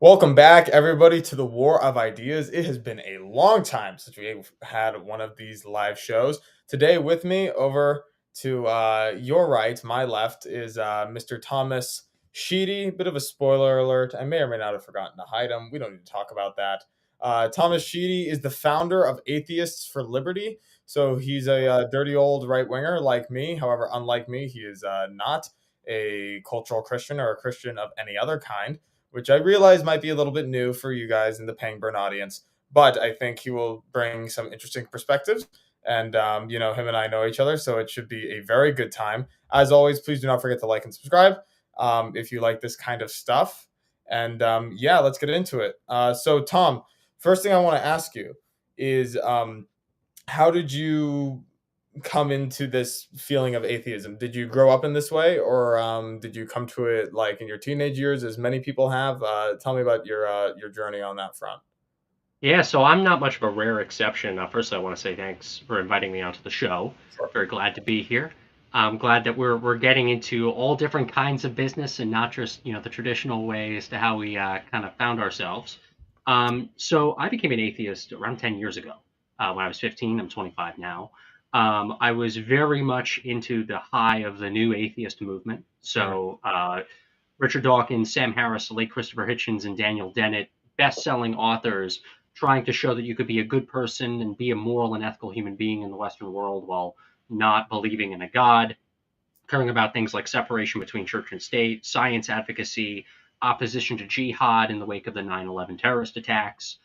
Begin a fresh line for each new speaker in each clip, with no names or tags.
Welcome back, everybody, to the War of Ideas. It has been a long time since we've had one of these live shows. Today, with me over to your right, my left, is Mr. Thomas Sheedy. Bit of a spoiler alert. I may or may not have forgotten to hide him. We don't need to talk about that. Thomas Sheedy is the founder of Atheists for Liberty. So he's a dirty old right winger like me. However, unlike me, he is not a cultural Christian or a Christian of any other kind, which I realize might be a little bit new for you guys in the Paying Burn audience, but I think he will bring some interesting perspectives. And, him and I know each other, so it should be a very good time. As always, please do not forget to like and subscribe if you like this kind of stuff. And let's get into it. So, Tom, first thing I want to ask you is how did you come into this feeling of atheism? Did you grow up in this way, or did you come to it like in your teenage years, as many people have? Tell me about your journey on that front.
Yeah, so I'm not much of a rare exception. First, I want to say thanks for inviting me onto the show.
Sure.
Very glad to be here. I'm glad that we're getting into all different kinds of business and not just the traditional way as to how we kind of found ourselves. So I became an atheist around 10 years ago. When I was 15, I'm 25 now. I was very much into the high of the new atheist movement. So Richard Dawkins, Sam Harris, the late Christopher Hitchens, and Daniel Dennett, best-selling authors, trying to show that you could be a good person and be a moral and ethical human being in the Western world while not believing in a God, caring about things like separation between church and state, science advocacy, opposition to jihad in the wake of the 9/11 terrorist attacks.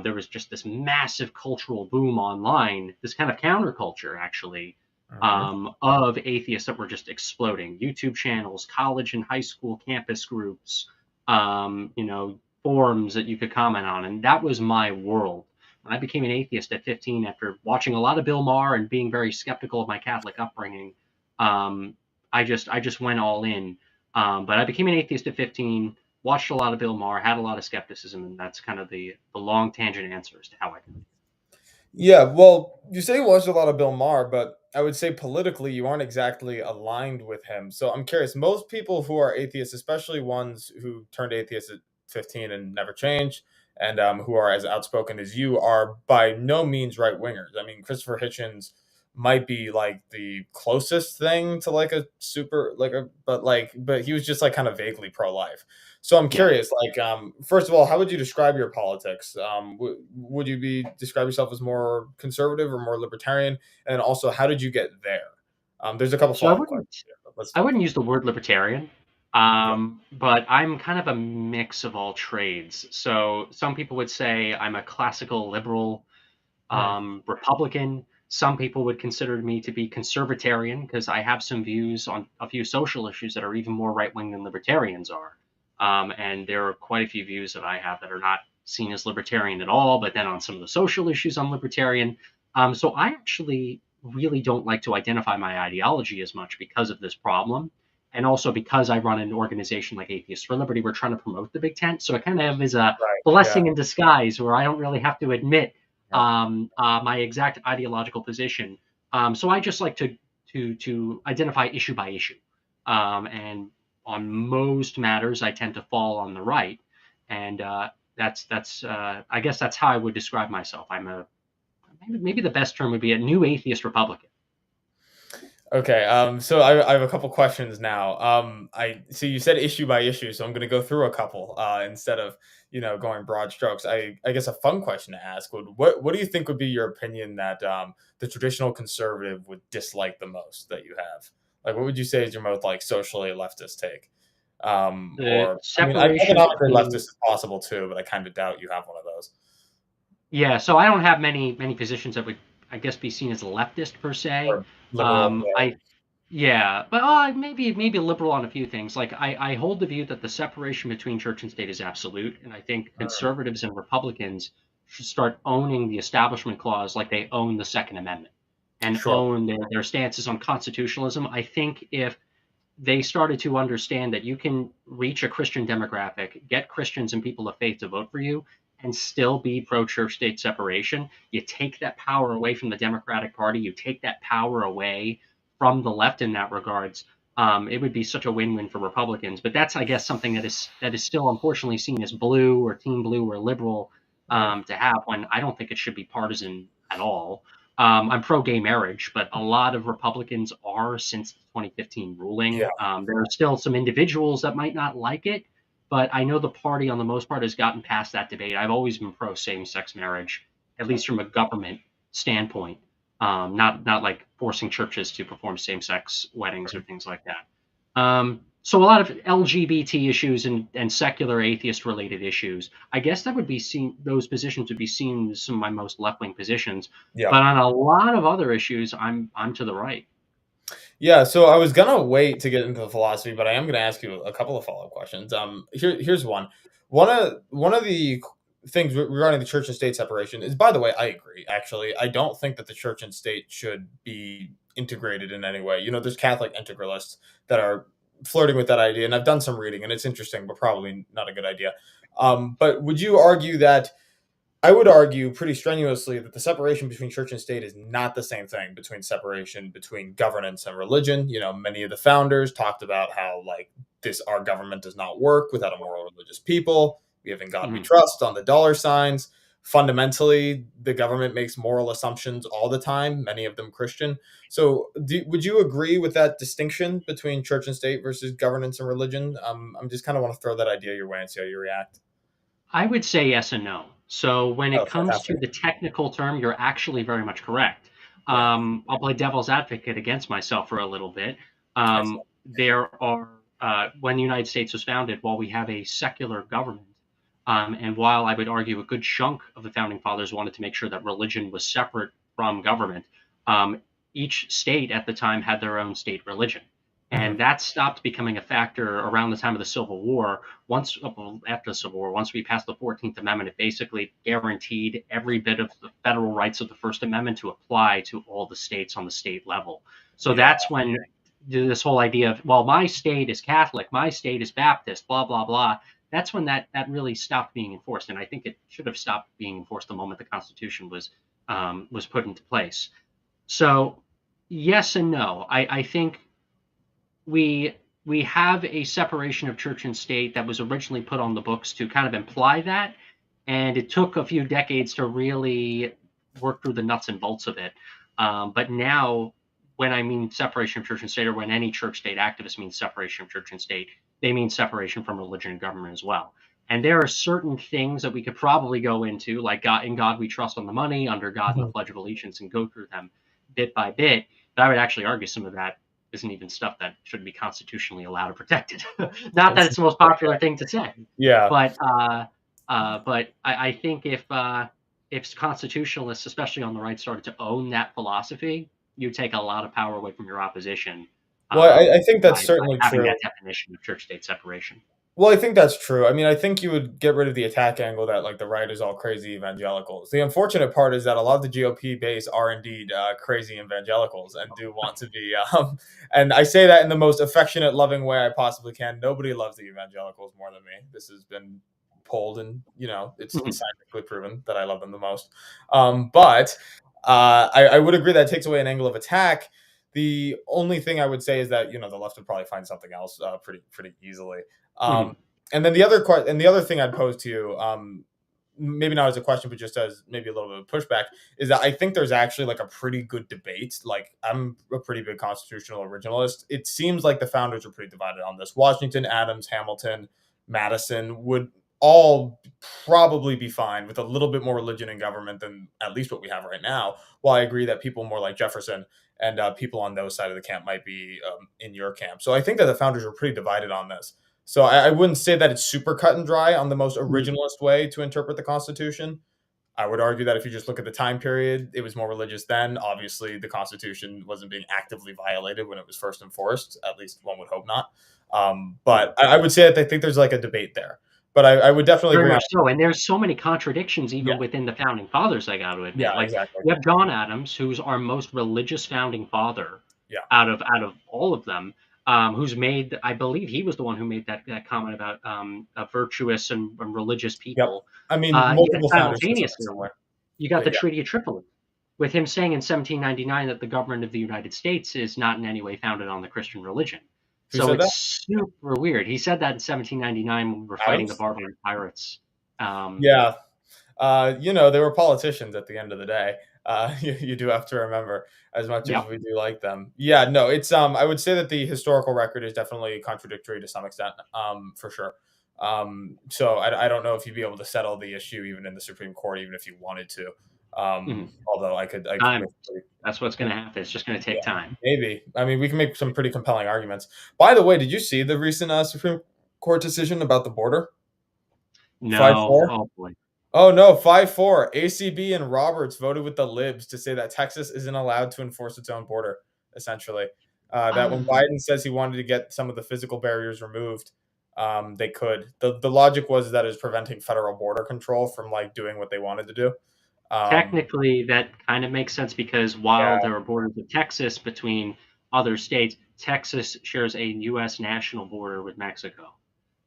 There was just this massive cultural boom online, this kind of counterculture, actually, of atheists that were just exploding. YouTube channels, college and high school campus groups, forums that you could comment on. And that was my world. When I became an atheist at 15, after watching a lot of Bill Maher and being very skeptical of my Catholic upbringing, I just went all in. But I became an atheist at 15, watched a lot of Bill Maher, had a lot of skepticism, and that's kind of the long tangent answer as to how I can.
Yeah, well, you say you watched a lot of Bill Maher, but I would say politically you aren't exactly aligned with him. So I'm curious, most people who are atheists, especially ones who turned atheists at 15 and never changed, and who are as outspoken as you, are by no means right wingers. I mean, Christopher Hitchens might be like the closest thing to like a super like a but he was just like kind of vaguely pro life. So I'm
Yeah.
curious, like, first of all, how would you describe your politics? Would you describe yourself as more conservative or more libertarian? And also, how did you get there? There's a couple
So I
follow up
wouldn't
questions here, but let's
I
start
wouldn't
there.
use the word libertarian,
Yeah.
but I'm kind of a mix of all trades. So some people would say I'm a classical liberal,
Mhm.
Republican. Some people would consider me to be conservatarian because I have some views on a few social issues that are even more right wing than libertarians are. And there are quite a few views that I have that are not seen as libertarian at all, but then on some of the social issues, I'm libertarian. So I actually really don't like to identify my ideology as much because of this problem. And also because I run an organization like Atheists for Liberty, we're trying to promote the big tent. So it kind of is a
Right. Yeah.
blessing in disguise where I don't really have to admit
Yeah.
my exact ideological position. So I just like to identify issue by issue, and on most matters, I tend to fall on the right, and that's I guess that's how I would describe myself. I'm a maybe the best term would be a new atheist Republican.
Okay, so I have a couple questions now. I so you said issue by issue, so I'm going to go through a couple instead of going broad strokes. I guess a fun question to ask would what do you think would be your opinion that the traditional conservative would dislike the most that you have? Like, what would you say is your most like socially leftist take?
The
Or I mean,
separation
economically leftist
between
is possible too, but I kind of doubt you have one of those.
Yeah, so I don't have many positions that would, I guess, be seen as leftist per se.
Or liberal.
I Yeah, but maybe liberal on a few things. Like I hold the view that the separation between church and state is absolute, and I think conservatives and Republicans should start owning the Establishment Clause like they own the Second Amendment and
Sure.
own their stances on constitutionalism. I think if they started to understand that you can reach a Christian demographic, get Christians and people of faith to vote for you, and still be pro-church state separation. You take that power away from the Democratic Party. You take that power away from the left in that regards. It would be such a win-win for Republicans. But that's, I guess, something that is still unfortunately seen as blue or team blue or liberal
Right.
to have, when I don't think it should be partisan at all. I'm pro-gay marriage, but a lot of Republicans are since the 2015
Yeah.
ruling. There are still some individuals that might not like it, but I know the party, on the most part, has gotten past that debate. I've always been pro same-sex marriage, at least from a government standpoint. Not like forcing churches to perform same-sex weddings or things like that. So a lot of LGBT issues and secular atheist related issues, I guess that would be seen, those positions would be seen as some of my most left wing positions.
Yeah.
But on a lot of other issues, I'm to the right.
Yeah, so I was gonna wait to get into the philosophy, but I am gonna ask you a couple of follow-up questions. Here's one. One of the things regarding the church and state separation is, by the way, I agree. Actually, I don't think that the church and state should be integrated in any way. There's Catholic integralists that are flirting with that idea, and I've done some reading, and it's interesting, but probably not a good idea. But would you argue that I would argue pretty strenuously that the separation between church and state is not the same thing between separation between governance and religion. Many of the founders talked about how, like, this our government does not work without a moral religious people. We have In God We
Mhm.
Trust on the dollar signs. Fundamentally, the government makes moral assumptions all the time, many of them Christian. So, would you agree with that distinction between church and state versus governance and religion? I'm just kind of want to throw that idea your way and see how you react.
I would say yes and no. So when
Oh,
it comes
fantastic.
to the technical term, you're actually very much correct.
Yeah.
I'll play devil's advocate against myself for a little bit.
Excellent.
There are when the United States was founded, while we have a secular government, and while I would argue a good chunk of the founding fathers wanted to make sure that religion was separate from government, um, each state at the time had their own state religion.
Mhm.
And that stopped becoming a factor around the time of the Civil War. After the Civil War, once we passed the 14th Amendment, it basically guaranteed every bit of the federal rights of the First Amendment to apply to all the states on the state level. So
Yeah.
that's when this whole idea of, well, my state is Catholic, my state is Baptist, blah blah blah. That's when that really stopped being enforced, and I think it should have stopped being enforced the moment the Constitution was put into place. So yes and no. I think we we have a separation of church and state that was originally put on the books to kind of imply that, and it took a few decades to really work through the nuts and bolts of it. But now, when I mean separation of church and state, or when any church state activist means separation of church and state, they mean separation from religion and government as well. And there are certain things that we could probably go into, like God, in God we trust on the money, under God in the
Mhm.
Pledge of Allegiance, and go through them bit by bit. But I would actually argue some of that isn't even stuff that should be constitutionally allowed or protected. Not that
It's
it's the most popular thing to say,
Yeah.
but I think if constitutionalists, especially on the right, started to own that philosophy, you take a lot of power away from your opposition
Well, I think that's
by
certainly
having
true.
that definition of church-state separation.
Well, I think that's true. I mean, I think you would get rid of the attack angle that, like, the right is all crazy evangelicals. The unfortunate part is that a lot of the GOP base are indeed crazy evangelicals and do want to be. And I say that in the most affectionate, loving way I possibly can. Nobody loves the evangelicals more than me. This has been polled, and it's
Mhm.
scientifically proven that I love them the most. But I would agree that takes away an angle of attack. The only thing I would say is that the left would probably find something else pretty easily. Um,
Mhm.
and then the other thing I'd pose to you, maybe not as a question, but just as maybe a little bit of pushback, is that I think there's actually like a pretty good debate. Like, I'm a pretty big constitutional originalist. It seems like the founders are pretty divided on this. Washington, Adams, Hamilton, Madison would all probably be fine with a little bit more religion in government than at least what we have right now. While I agree that people more like Jefferson and people on those side of the camp might be in your camp. So I think that the founders were pretty divided on this. So I wouldn't say that it's super cut and dry on the most
Mhm.
originalist way to interpret the Constitution. I would argue that if you just look at the time period, it was more religious then. Obviously, the Constitution wasn't being actively violated when it was first enforced. At least one would hope not. But I would say that I think there's like a debate there. But I would definitely
Very
agree on.
much so, and there's so many contradictions
Yeah,
even within the founding fathers, I got to admit.
yeah,
Like,
exactly.
you have John Adams, who's our most religious founding father
Yeah,
out of all of them. who's made, I believe he was the one who made that comment about virtuous and religious
Yep.
people.
I mean,
Yet
multiple founders said something
simultaneously,
similar.
you got the
Yeah.
Treaty of Tripoli, with him saying in 1799 that the government of the United States is not in any way founded on the Christian religion.
Who
So
said
it's
that?
super weird. He said that in 1799 when we were fighting the
Adams?
Barbary pirates. Um,
Yeah. They were politicians at the end of the day. You do have to remember, as much as
yep.
we do like them. Yeah, no, it's I would say that the historical record is definitely contradictory to some extent, for sure. So I don't know if you'd be able to settle the issue even in the Supreme Court, even if you wanted to.
Mhm.
Although I could
Time.
make pretty,
That's what's going to happen. It's just going to take
yeah,
time.
maybe. I mean, we can make some pretty compelling arguments. By the way, did you see the recent Supreme Court decision about the border? Five
No.
four.
Oh boy.
Oh no, 5-4. ACB and Roberts voted with the libs to say that Texas isn't allowed to enforce its own border, essentially. That when
Ah,
Biden says he wanted to get some of the physical barriers removed, they could. The logic was that it was preventing federal border control from like doing what they wanted to do. Um,
technically, that kind of makes sense because while
yeah,
there are borders of Texas between other states, Texas shares a U.S. national border with Mexico.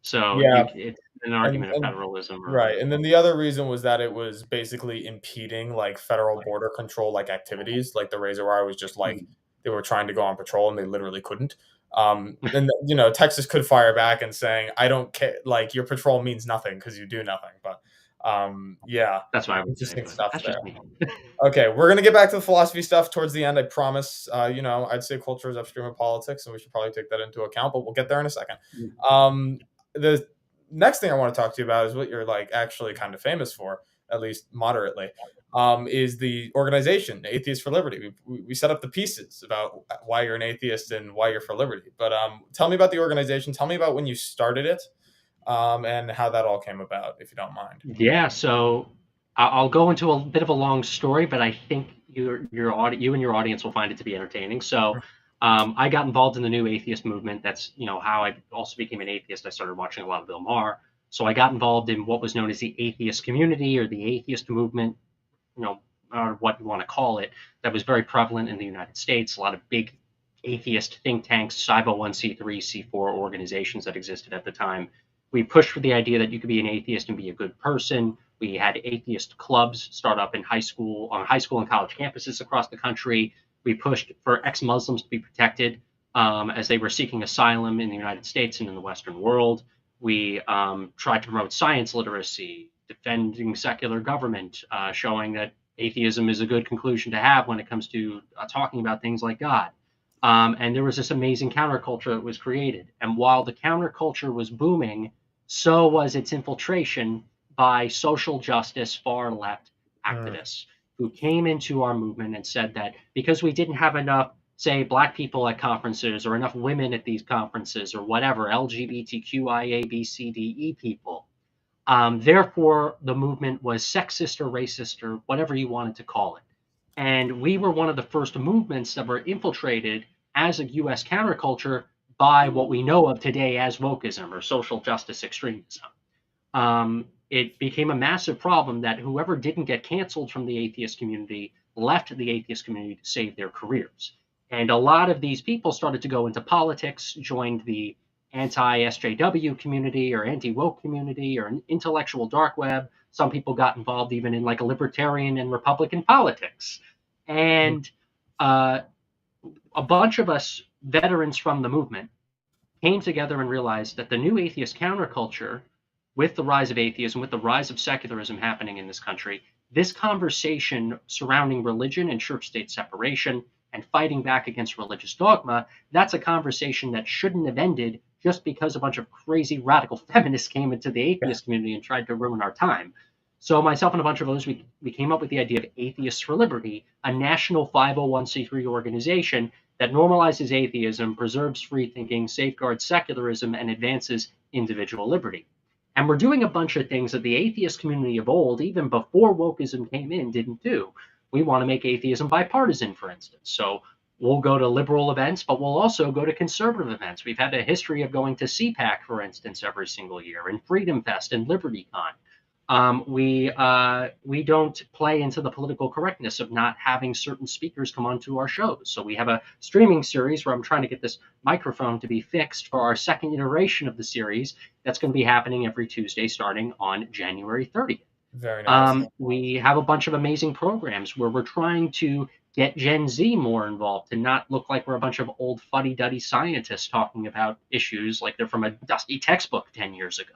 So
yeah,
it's an
and
argument of
and
federalism or
right, and then the other reason was that it was basically impeding, like, federal border control, like, activities, like, the Razor Wire was just, like, they were trying to go on patrol and they literally couldn't. Texas could fire back and saying, "I don't care, like, your patrol means nothing because you do nothing," but, yeah,
that's what I would say,
interesting
but
stuff
that's
there.
just me.
Okay, we're gonna get back to the philosophy stuff towards the end, I promise. I'd say culture is upstream of politics, and we should probably take that into account, but we'll get there in a second. Um, the next thing I want to talk to you about is what you're like actually kind of famous for, at least moderately. Is the organization Atheists for Liberty. We set up the pieces about why you're an atheist and why you're for liberty. But tell me about the organization. Tell me about when you started it, and how that all came about, if you don't mind.
Yeah, so I'll go into a bit of a long story, but I think you and your audience will find it to be entertaining. So, I got involved in the new atheist movement. That's how I also became an atheist. I started watching a lot of Bill Maher. So I got involved in what was known as the atheist community or the atheist movement, you know, or what you want to call it. That was very prevalent in the United States. A lot of big atheist think tanks, 501c3, C4 organizations that existed at the time. We pushed for the idea that you could be an atheist and be a good person. We had atheist clubs start up in high school and college campuses across the country. We pushed for ex-Muslims to be protected as they were seeking asylum in the United States and in the Western world. We tried to promote science literacy, defending secular government, showing that atheism is a good conclusion to have when it comes to talking about things like God. And there was this amazing counterculture that was created. And while the counterculture was booming, so was its infiltration by social justice far left
Mm,
activists who came into our movement and said that because we didn't have enough, say, black people at conferences or enough women at these conferences or whatever, LGBTQIA, B, C, D, E people, therefore the movement was sexist or racist or whatever you wanted to call it. And we were one of the first movements that were infiltrated as a US counterculture by what we know of today as wokeism or social justice extremism. It became a massive problem that whoever didn't get canceled from the atheist community left the atheist community to save their careers. And a lot of these people started to go into politics, joined the anti SJW community or anti woke community or an intellectual dark web. Some people got involved even in like a libertarian and Republican politics.
mm,
And uh, a bunch of us veterans from the movement came together and realized that the new atheist counterculture, with the rise of atheism, with the rise of secularism happening in this country, this conversation surrounding religion and church state separation and fighting back against religious dogma, that's a conversation that shouldn't have ended just because a bunch of crazy radical feminists came into the
yeah.
atheist community and tried to ruin our time. So myself and a bunch of others, we came up with the idea of Atheists for Liberty, a national 501c3 organization that normalizes atheism, preserves free thinking, safeguards secularism, and advances individual liberty. And we're doing a bunch of things that the atheist community of old, even before wokeism came in, didn't do. We want to make atheism bipartisan, for instance. So we'll go to liberal events, but we'll also go to conservative events. We've had a history of going to CPAC, for instance, every single year, and Freedom Fest and LibertyCon. We don't play into the political correctness of not having certain speakers come onto our shows. So we have a streaming series where I'm trying to get this microphone to be fixed for our second iteration of the series. That's going to be happening every Tuesday starting on January 30th.
Very nice.
We have a bunch of amazing programs where we're trying to get Gen Z more involved and not look like we're a bunch of old fuddy-duddy scientists talking about issues like they're from a dusty textbook 10 years ago.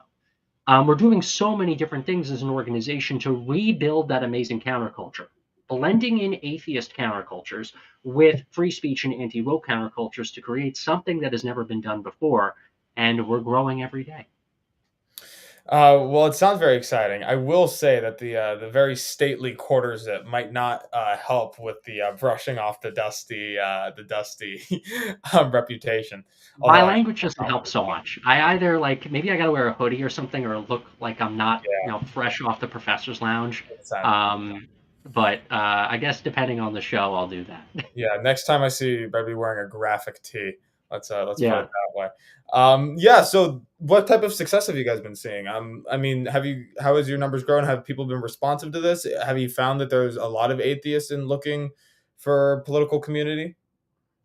We're doing so many different things as an organization to rebuild that amazing counterculture, blending in atheist countercultures with free speech and anti-woke countercultures to create something that has never been done before, and we're growing every day.
Well, it sounds very exciting. I will say that the very stately quarters that might not help with the brushing off the dusty reputation.
My
Although I
language doesn't
probably
help so much. I either like maybe I gotta wear a hoodie or something, or look like I'm not, fresh off the professor's lounge.
yeah,
But I guess depending on the show, I'll do that.
yeah. Next time I see you, better be wearing a graphic tee. Let's put it
Yeah.
that way. Yeah. So, what type of success have you guys been seeing? I mean, how has your numbers grown? Have people been responsive to this? Have you found that there's a lot of atheists in looking for political community?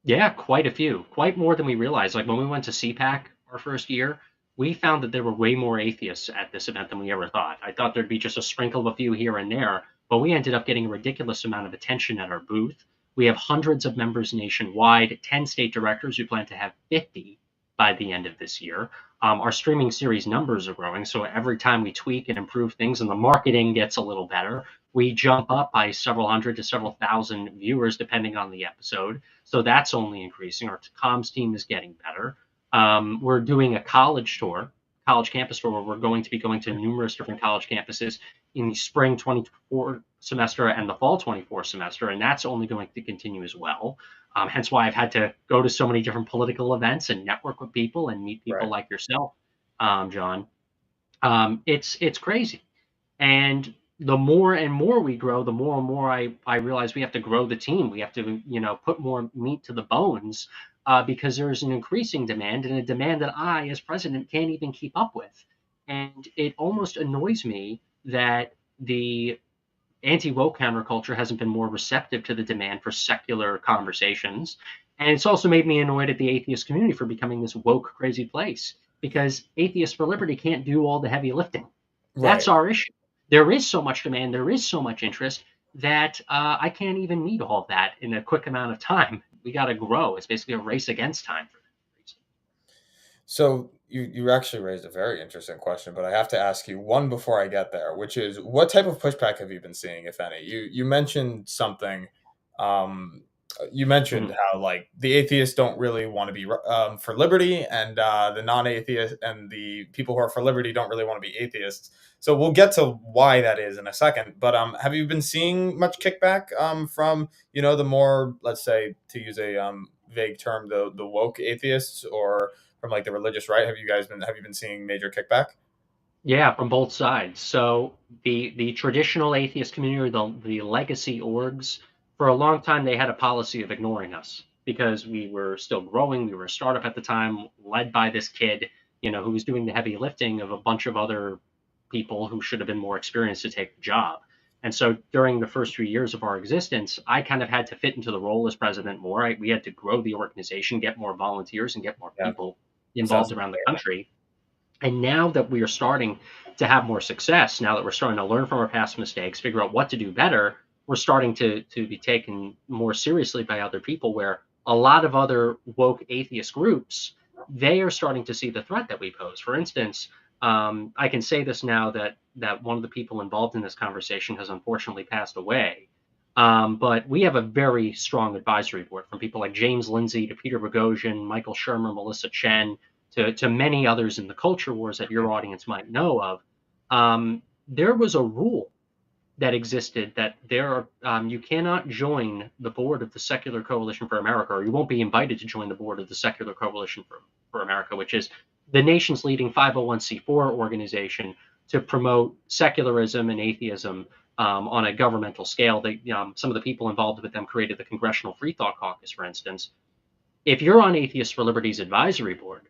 Yeah, quite a few, quite more than we realized. Like when we went to CPAC our first year, we found that there were way more atheists at this event than we ever thought. I thought there'd be just a sprinkle of a few here and there, but we ended up getting a ridiculous amount of attention at our booth. We have hundreds of members nationwide, 10 state directors. We plan to have 50 by the end of this year. Our streaming series numbers are growing, so every time we tweak and improve things and the marketing gets a little better, we jump up by several hundred to several thousand viewers depending on the episode. So that's only increasing. Our comms team is getting better. We're doing a college campus tour, where we're going to be going to numerous different college campuses in the spring 24 semester and the fall 24 semester, and that's only going to continue as well. Hence why I've had to go to so many different political events and network with people and meet people
Right.
like yourself, John. It's crazy. And the more and more we grow, the more and more I realize we have to grow the team. We have to, put more meat to the bones, because there's an increasing demand, and a demand that I, as president, can't even keep up with. And it almost annoys me that the anti-woke counterculture hasn't been more receptive to the demand for secular conversations. And it's also made me annoyed at the atheist community for becoming this woke, crazy place, because Atheists for Liberty can't do all the heavy lifting. That's
Right.
our issue. There is so much demand, there is so much interest that I can't even meet all of that in a quick amount of time. We got to grow. It's basically a race against time for that reason.
So you actually raised a very interesting question, but I have to ask you one before I get there, which is what type of pushback have you been seeing, if any? You mentioned something. Um, you mentioned
Mhm.
how like the atheists don't really want to be for liberty, and the non-atheist and the people who are for liberty don't really want to be atheists. So we'll get to why that is in a second. But have you been seeing much kickback from the more, let's say, to use a vague term, the woke atheists, or from like the religious right? Have you been seeing major kickback?
Yeah, from both sides. So the traditional atheist community, or the legacy orgs, for a long time they had a policy of ignoring us because we were still growing. We were a startup at the time, led by this kid, who was doing the heavy lifting of a bunch of other people who should have been more experienced to take the job. And so during the first 3 years of our existence, I kind of had to fit into the role as president more. We had to grow the organization, get more volunteers, and get more
Yeah,
people
sounds
involved around the country. And now that we are starting to have more success, now that we're starting to learn from our past mistakes, figure out what to do better, we're starting to be taken more seriously by other people, where a lot of other woke atheist groups, they are starting to see the threat that we pose. For instance, I can say this now that one of the people involved in this conversation has unfortunately passed away. But we have a very strong advisory board, from people like James Lindsay to Peter Boghossian, Michael Shermer, Melissa Chen, to many others in the culture wars that your audience might know of. There was a rule that existed that you cannot join the board of the Secular Coalition for America, or you won't be invited to join the board of the Secular Coalition for America, which is the nation's leading 501c4 organization to promote secularism and atheism on a governmental scale. Some of the people involved with them created the Congressional Free Thought Caucus, for instance. If you're on Atheists for Liberty's advisory board,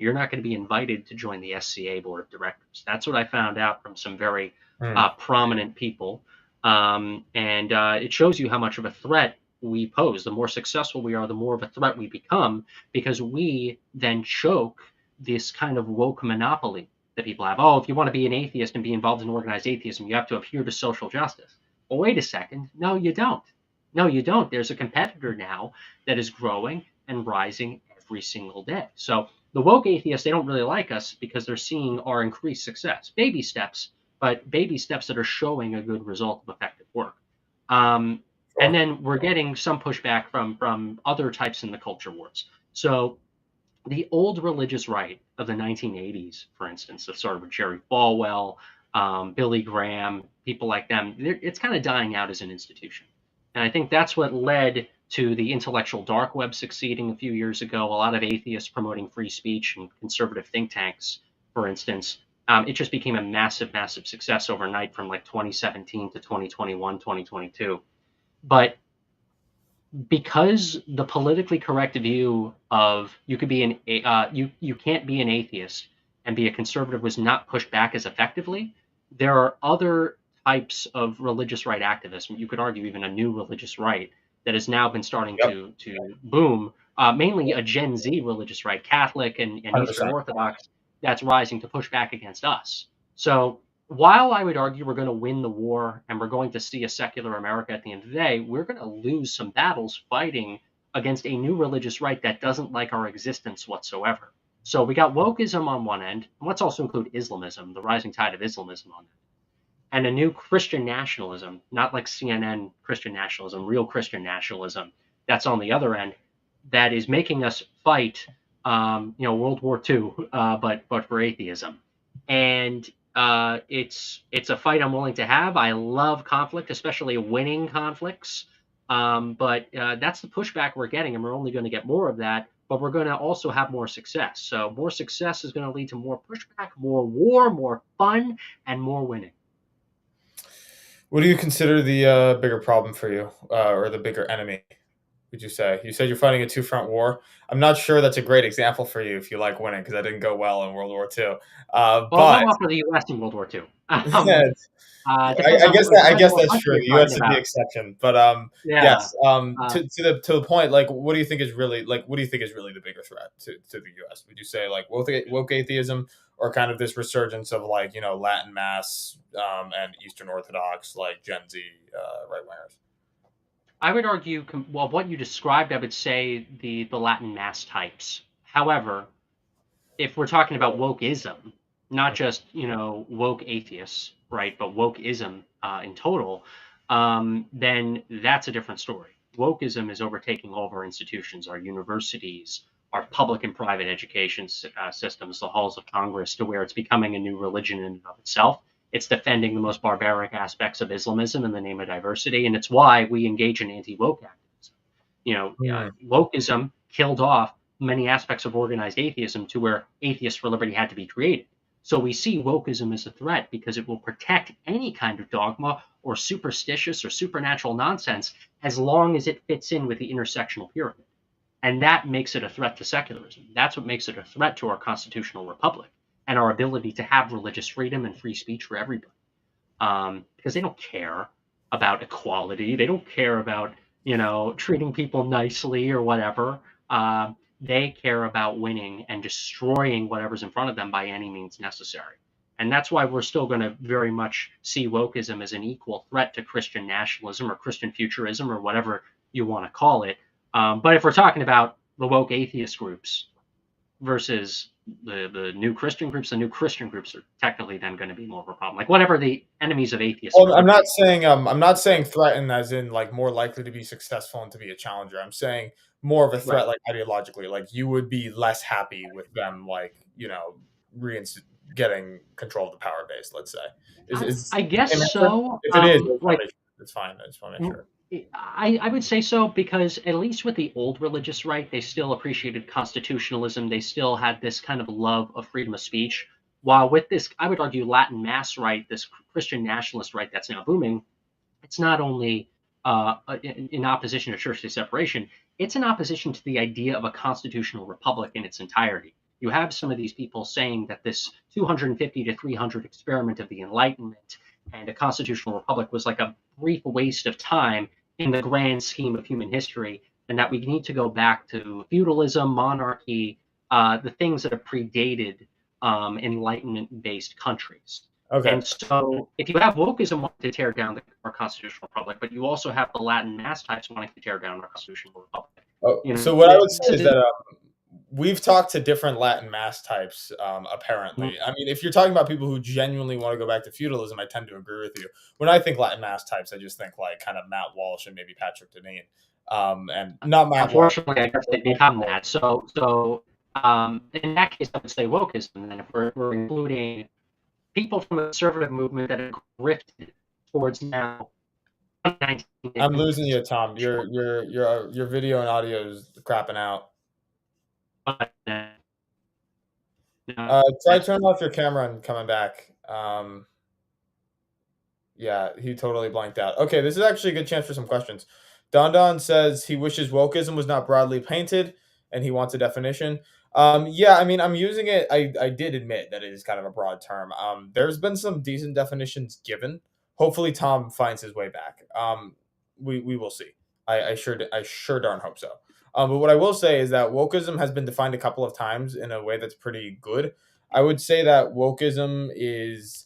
You're not going to be invited to join the SCA board of directors. That's what I found out from some very
Hmm.
prominent people. And it shows you how much of a threat we pose. The more successful we are, the more of a threat we become, because we then choke this kind of woke monopoly that people have. Oh, if you want to be an atheist and be involved in organized atheism, you have to adhere to social justice. Well, wait a second. No, you don't. No, you don't. There's a competitor now that is growing and rising every single day. So the woke atheists, they don't really like us because they're seeing our increased success. Baby steps, but baby steps that are showing a good result of effective work. Um, and
Sure.
then we're getting some pushback from other types in the culture wars. So the old religious right of the 1980s, for instance, that started with Jerry Falwell, Billy Graham, people like them, it's kind of dying out as an institution. And I think that's what led to the intellectual dark web succeeding a few years ago. A lot of atheists promoting free speech and conservative think tanks, for instance. It just became a massive, massive success overnight from like 2017 to 2021, 2022. But because the politically correct view of you could be you can't be an atheist and be a conservative was not pushed back as effectively, there are other types of religious right activism. You could argue even a new religious right that has now been starting
Yep.
to boom. Mainly a Gen Z religious right, Catholic and Eastern
100%.
Orthodox, that's rising to push back against us. So while I would argue we're going to win the war and we're going to see a secular America at the end of the day, we're going to lose some battles fighting against a new religious right that doesn't like our existence whatsoever. So we got wokeism on one end, and let's also include Islamism, the rising tide of Islamism on that, and a new Christian nationalism, not like CNN Christian nationalism, real Christian nationalism that's on the other end, that is making us fight, World War II, but for atheism. And it's a fight I'm willing to have. I love conflict, especially winning conflicts. But that's the pushback we're getting, and we're only going to get more of that. But we're going to also have more success. So more success is going to lead to more pushback, more war, more fun, and more winning.
What do you consider the bigger problem for you, or the bigger enemy? Would you say? You said you're fighting a two-front war. I'm not sure that's a great example for you if you like winning, because that didn't go well in World War II.
Well, it
But
went well for the U.S. in World War II.
yeah,
Depends on
I
depends on
guess
what
that's
country
true.
you're
The U.S.
talking
is the
about.
exception, but
Yeah.
yes.
Uh,
To the point, like, what do you think is really what do you think is really the bigger threat to the U.S.? Would you say like woke atheism, or kind of this resurgence of like Latin mass and Eastern Orthodox like Gen Z right wingers?
I would argue, well, what you described, I would say the Latin mass types. However, if we're talking about wokeism, not just woke atheists, right, but wokeism in total, then that's a different story. Wokeism is overtaking all of our institutions, our universities, our public and private education systems, the halls of Congress, to where it's becoming a new religion in and of itself. It's defending the most barbaric aspects of Islamism in the name of diversity, and it's why we engage in anti-woke activism.
Hmm.
Wokeism killed off many aspects of organized atheism to where Atheists for Liberty had to be created. So we see wokeism as a threat because it will protect any kind of dogma or superstitious or supernatural nonsense as long as it fits in with the intersectional pyramid. And that makes it a threat to secularism. That's what makes it a threat to our constitutional republic and our ability to have religious freedom and free speech for everybody. Because they don't care about equality. They don't care about treating people nicely or whatever. They care about winning and destroying whatever's in front of them by any means necessary. And that's why we're still going to very much see wokeism as an equal threat to Christian nationalism or Christian futurism or whatever you want to call it. But if we're talking about the woke atheist groups versus the new Christian groups are technically then going to be more of a problem. Like whatever the enemies of atheism
Well,
are,
I'm not saying threaten as in like more likely to be successful and to be a challenger. I'm saying more of a
right.
threat like ideologically. Like you would be less happy with them like, reinst getting control of the power base, let's say. Is
I guess
the same answer?
so.
If it is, I just wanna
Like
make sure. It's fine. I just want to make sure.
I would say so because at least with the old religious right, they still appreciated constitutionalism. They still had this kind of love of freedom of speech. While with this, I would argue Latin mass right, this Christian nationalist right that's now booming, it's not only in opposition to church-state separation, it's in opposition to the idea of a constitutional republic in its entirety. you have some of these people saying that this 250 to 300 experiment of the Enlightenment and a constitutional republic was like a brief waste of time in the grand scheme of human history, and that we need to go back to feudalism, monarchy, the things that have predated Enlightenment-based countries.
Okay.
And so, if you have wokeism wanting to tear down our constitutional republic, but you also have the Latin mass types wanting to tear down our constitutional republic,
Oh,
you know,
so what I would
this
say is
is
that we've talked to different Latin mass types, apparently. I mean, if you're talking about people who genuinely want to go back to feudalism, I tend to agree with you. When I think Latin mass types, I just think like kind of Matt Walsh and maybe Patrick Deneen. And not Matt Walsh.
unfortunately, I guess they become that. In that case, I would say wokeism. And then if we're including people from the conservative movement that have grifted towards now.
I'm losing you, Tom. Your video and audio is crapping out. Try turning off your camera and coming back. Yeah, he totally blanked out. Okay, this is actually a good chance for some questions. Don says he wishes wokeism was not broadly painted, and he wants a definition. Yeah, I mean, I'm using it. I did admit that it is kind of a broad term. There's been some decent definitions given. Hopefully, Tom finds his way back. We will see. I sure darn hope so. But what I will say is that wokeism has been defined a couple of times in a way that's pretty good. I would say that wokeism is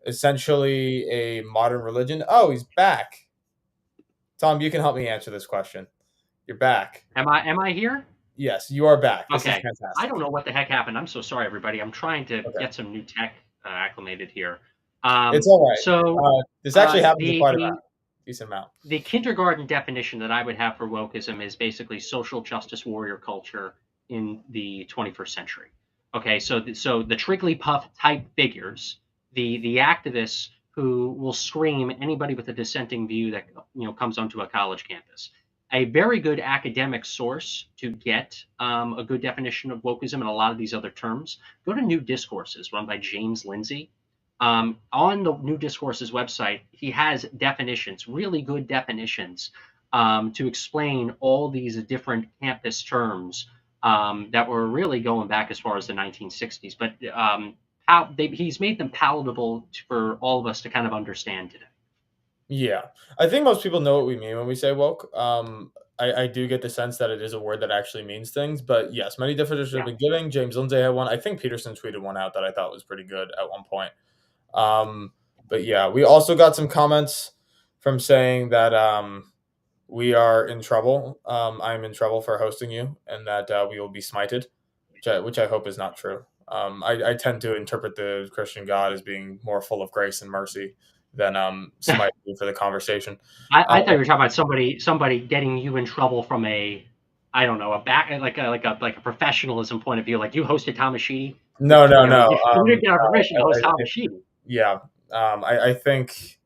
essentially a modern religion. Oh, he's back. Tom, you can help me answer this question. You're back.
Am I here?
Yes, you are back. This
okay.
is fantastic.
I don't know what the heck happened. I'm so sorry, everybody. I'm trying to get some new tech acclimated here.
It's all right.
So
this actually happens quite a decent amount.
The kindergarten definition that I would have for wokeism is basically social justice warrior culture in the 21st century. Okay, so the Trigglypuff type figures, the activists who will scream anybody with a dissenting view that comes onto a college campus. A very good academic source to get a good definition of wokeism and a lot of these other terms. Go to New Discourses, run by James Lindsay. On the New Discourses website, he has definitions, really good definitions, to explain all these different campus terms that were really going back as far as the 1960s. But he's made them palatable for all of us to kind of understand today.
Yeah, I think most people know what we mean when we say woke. I do get the sense that it is a word that actually means things, but yes, many definitions have been given. James Lindsay had one. I think Peterson tweeted one out that I thought was pretty good at one point. But yeah, we also got some comments from saying that we are in trouble. I'm in trouble for hosting you, and that we will be smited, which I hope is not true. I tend to interpret the Christian God as being more full of grace and mercy than smite you for the conversation.
I thought you were talking about somebody getting you in trouble from a professionalism point of view, like you hosted Thomas Sheedy.
No.
You didn't get our permission to host Thomas Sheedy.
Yeah, I think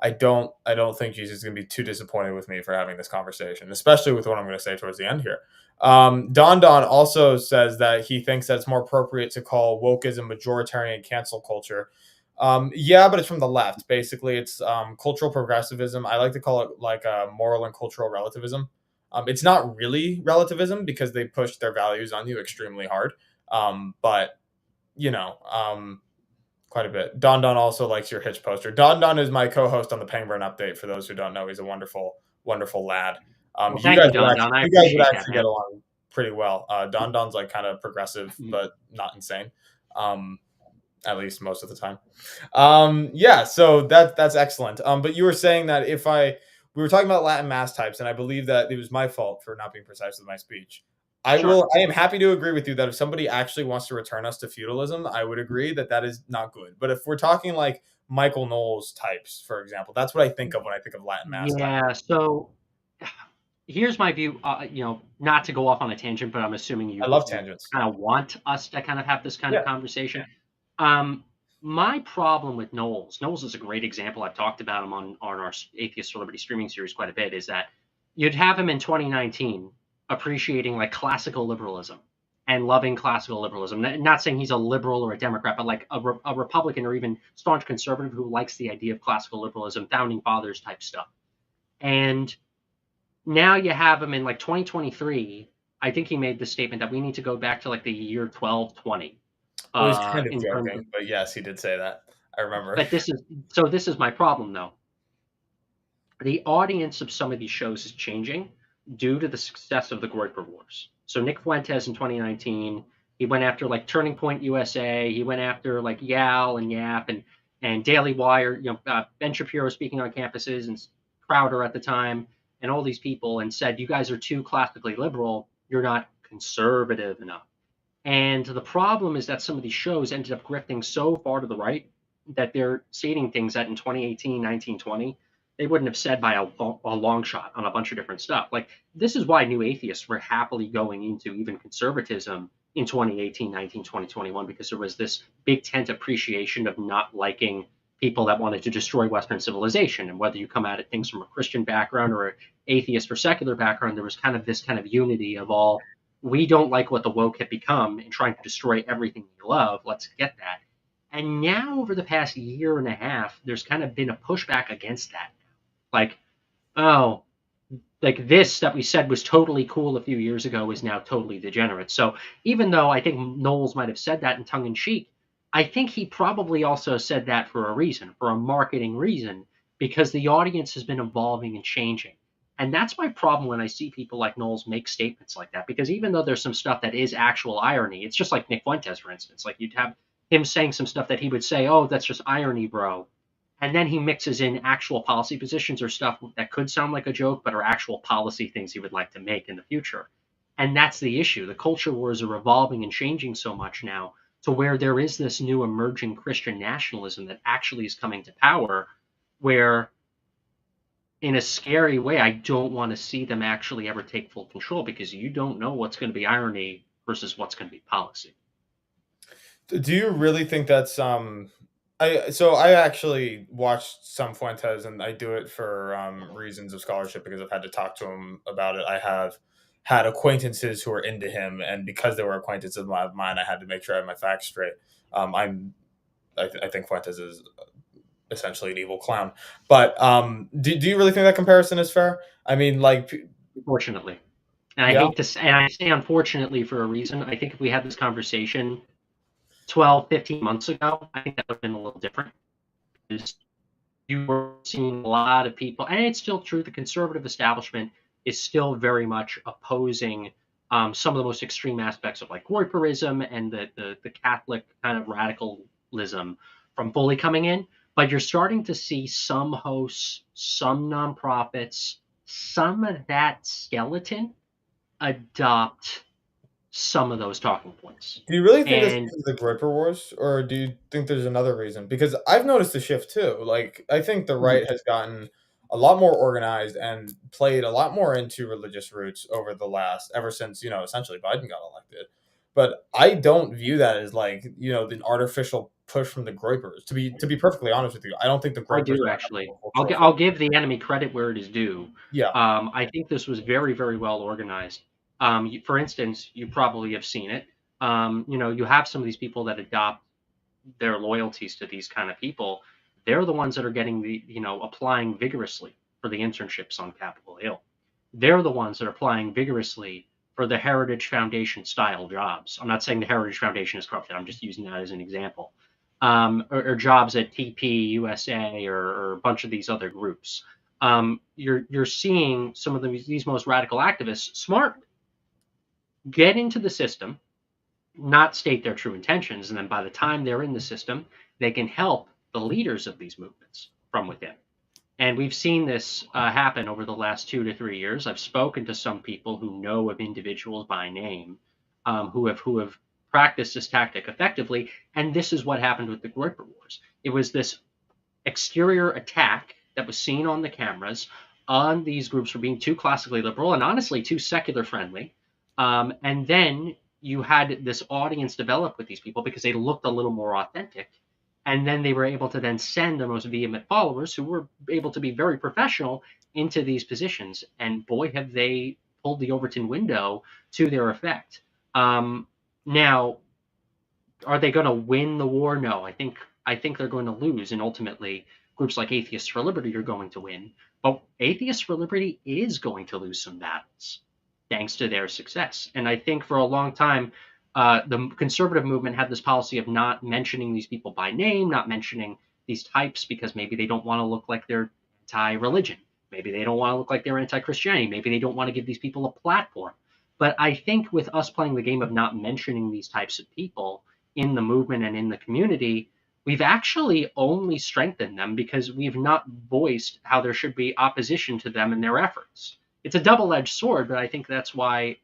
I don't think Jesus is going to be too disappointed with me for having this conversation, especially with what I'm going to say towards the end here. Don also says that he thinks that it's more appropriate to call wokeism majoritarian cancel culture. Yeah, but it's from the left. Basically, it's cultural progressivism. I like to call it like moral and cultural relativism. It's not really relativism because they push their values on you extremely hard. But quite a bit. Don also likes your Hitch poster. Don is my co-host on the Penguin Update. For those who don't know, he's a wonderful, wonderful lad.
Well, thank you, Don.
You guys would actually get along pretty well. Don's like kind of progressive, but not insane. At least most of the time. Yeah, so that's excellent. But you were saying that we were talking about Latin mass types, and I believe that it was my fault for not being precise with my speech. I am happy to agree with you that if somebody actually wants to return us to feudalism, I would agree that is not good. But if we're talking like Michael Knowles types, for example, that's what I think of when I think of Latin mass types.
Yeah, so here's my view, not to go off on a tangent, but I'm assuming
I love tangents.
Kind of want us to kind of have this kind of conversation. My problem with Knowles is a great example. I've talked about him on our Atheist Celebrity streaming series quite a bit, is that you'd have him in 2019 appreciating like classical liberalism and loving classical liberalism. Not saying he's a liberal or a Democrat, but like a Republican or even staunch conservative who likes the idea of classical liberalism, founding fathers type stuff. And now you have him in like 2023 I think he made the statement that we need to go back to like the year 1220
Well, he's kind of
in terms of.
joking, but yes, he did say that. I remember.
But this is my problem though. The audience of some of these shows is changing due to the success of the Gper Wars. So Nick Fuentes in 2019, he went after like Turning Point USA, he went after like Yal and Yap and Daily Wire, Ben Shapiro speaking on campuses and Crowder at the time, and all these people, and said, "You guys are too classically liberal. You're not conservative enough." And the problem is that some of these shows ended up grifting so far to the right that they're stating things that in 2018, 1920, they wouldn't have said by a long shot on a bunch of different stuff. Like, this is why new atheists were happily going into even conservatism in 2018, 19, 20, 21, because there was this big tent appreciation of not liking people that wanted to destroy Western civilization. And whether you come at it things from a Christian background or an atheist or secular background, there was kind of this kind of unity of all, we don't like what the woke have become and trying to destroy everything we love. Let's get that. And now, over the past year and a half, there's kind of been a pushback against that. Like, oh, like this that we said was totally cool a few years ago is now totally degenerate. So even though I think Knowles might have said that in tongue in cheek, I think he probably also said that for a reason, for a marketing reason, because the audience has been evolving and changing. And that's my problem when I see people like Knowles make statements like that, because even though there's some stuff that is actual irony, it's just like Nick Fuentes, for instance. Like, you'd have him saying some stuff that he would say, "Oh, that's just irony, bro." And then he mixes in actual policy positions or stuff that could sound like a joke, but are actual policy things he would like to make in the future. And that's the issue. The culture wars are evolving and changing so much now to where there is this new emerging Christian nationalism that actually is coming to power, where in a scary way, I don't want to see them actually ever take full control, because you don't know what's going to be irony versus what's going to be policy.
Do you really think that's I actually watched some Fuentes, and I do it for reasons of scholarship because I've had to talk to him about it. I have had acquaintances who are into him, and because they were acquaintances of mine, I had to make sure I had my facts straight. I think Fuentes is essentially an evil clown, but do you really think that comparison is fair? I mean, like,
Unfortunately. And I
yeah,
hate to say, and I say unfortunately for a reason. I think if we had this conversation 12, 15 months ago, I think that would have been a little different. Because you were seeing a lot of people, and it's still true, the conservative establishment is still very much opposing some of the most extreme aspects of like Gperism and the Catholic kind of radicalism from fully coming in. But you're starting to see some hosts, some nonprofits, some of that skeleton adopt some of those talking points.
do you really think it's
And
because of the Gper Wars, or do you think there's another reason? Because I've noticed a shift too. Like, I think the right has gotten a lot more organized and played a lot more into religious roots over the last, ever since, essentially Biden got elected. But I don't view that as, like, the artificial push from the Groypers. To be perfectly honest with you, I don't think the
I
Groypers
do
are
actually.
a cultural
I'll
force.
give the enemy credit where it is due.
Yeah.
I think this was very, very well organized. For instance, you probably have seen it. You have some of these people that adopt their loyalties to these kind of people. They're the ones that are getting applying vigorously for the internships on Capitol Hill. They're the ones that are applying vigorously for the Heritage Foundation style jobs. I'm not saying the Heritage Foundation is corrupted. I'm just using that as an example. Or jobs at TP USA or a bunch of these other groups. You're seeing some of these most radical activists smart get into the system, not state their true intentions, and then by the time they're in the system, they can help the leaders of these movements from within. And we've seen this happen over the last 2 to 3 years. I've spoken to some people who know of individuals by name who have practiced this tactic effectively, and this is what happened with the Gper Wars. It was this exterior attack that was seen on the cameras on these groups for being too classically liberal and honestly too secular friendly. And then you had this audience develop with these people because they looked a little more authentic. And then they were able to then send their most vehement followers who were able to be very professional into these positions. And boy, have they pulled the Overton window to their effect. Now, are they going to win the war? No, I think they're going to lose, and ultimately, groups like Atheists for Liberty are going to win. But Atheists for Liberty is going to lose some battles. thanks to their success. And I think for a long time, the conservative movement had this policy of not mentioning these people by name, not mentioning these types because maybe they don't want to look like they're anti-religion. Maybe they don't want to look like they're anti-Christianity. Maybe they don't want to give these people a platform. But I think with us playing the game of not mentioning these types of people in the movement and in the community, we've actually only strengthened them because we've not voiced how there should be opposition to them in their efforts. It's a double-edged sword, but I think that's why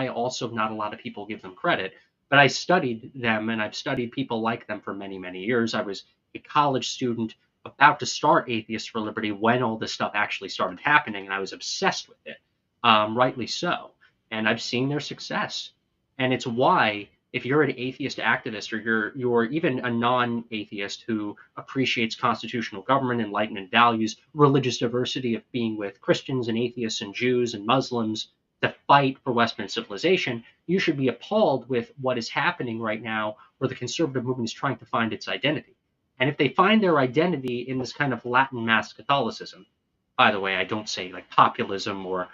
also not a lot of people give them credit. But I studied them and I've studied people like them for many, many years. I was a college student about to start Atheists for Liberty when all this stuff actually started happening, and I was obsessed with it, rightly so. And I've seen their success, and it's why if you're an atheist activist or you're even a non-atheist who appreciates constitutional government, enlightenment values, religious diversity of being with Christians and atheists and Jews and Muslims to fight for Western civilization, you should be appalled with what is happening right now where the conservative movement is trying to find its identity. And if they find their identity in this kind of Latin mass Catholicism, by the way, I don't say like populism or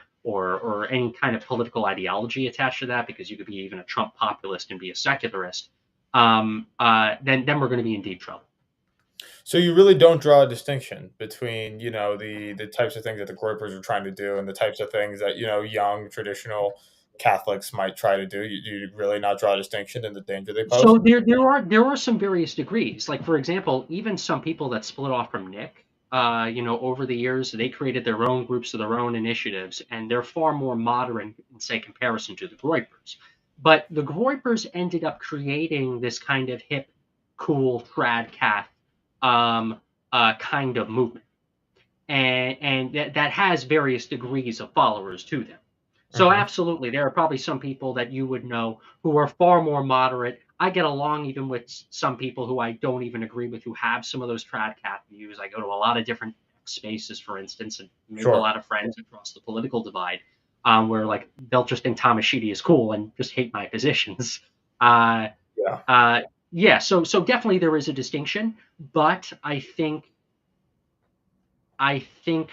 any kind of political ideology attached to that, because you could be even a Trump populist and be a secularist, then we're going to be in deep trouble.
So you really don't draw a distinction between, the types of things that the Groypers are trying to do and the types of things that, young traditional Catholics might try to do. You really not draw a distinction in the danger they pose?
So there are some various degrees. Like for example, even some people that split off from Nick, over the years, they created their own groups of their own initiatives, and they're far more moderate in, say, comparison to the Groypers. But the Groypers ended up creating this kind of hip, cool, trad cat kind of movement, and that has various degrees of followers to them. So
Mhm.
absolutely, there are probably some people that you would know who are far more moderate. I get along even with some people who I don't even agree with who have some of those trad cat views. I go to a lot of different spaces, for instance, and make a
Sure.
lot of friends across the political divide, where like they'll just think Thomas Sheedy is cool and just hate my positions. Uh,
Yeah.
yeah, so definitely there is a distinction, but I think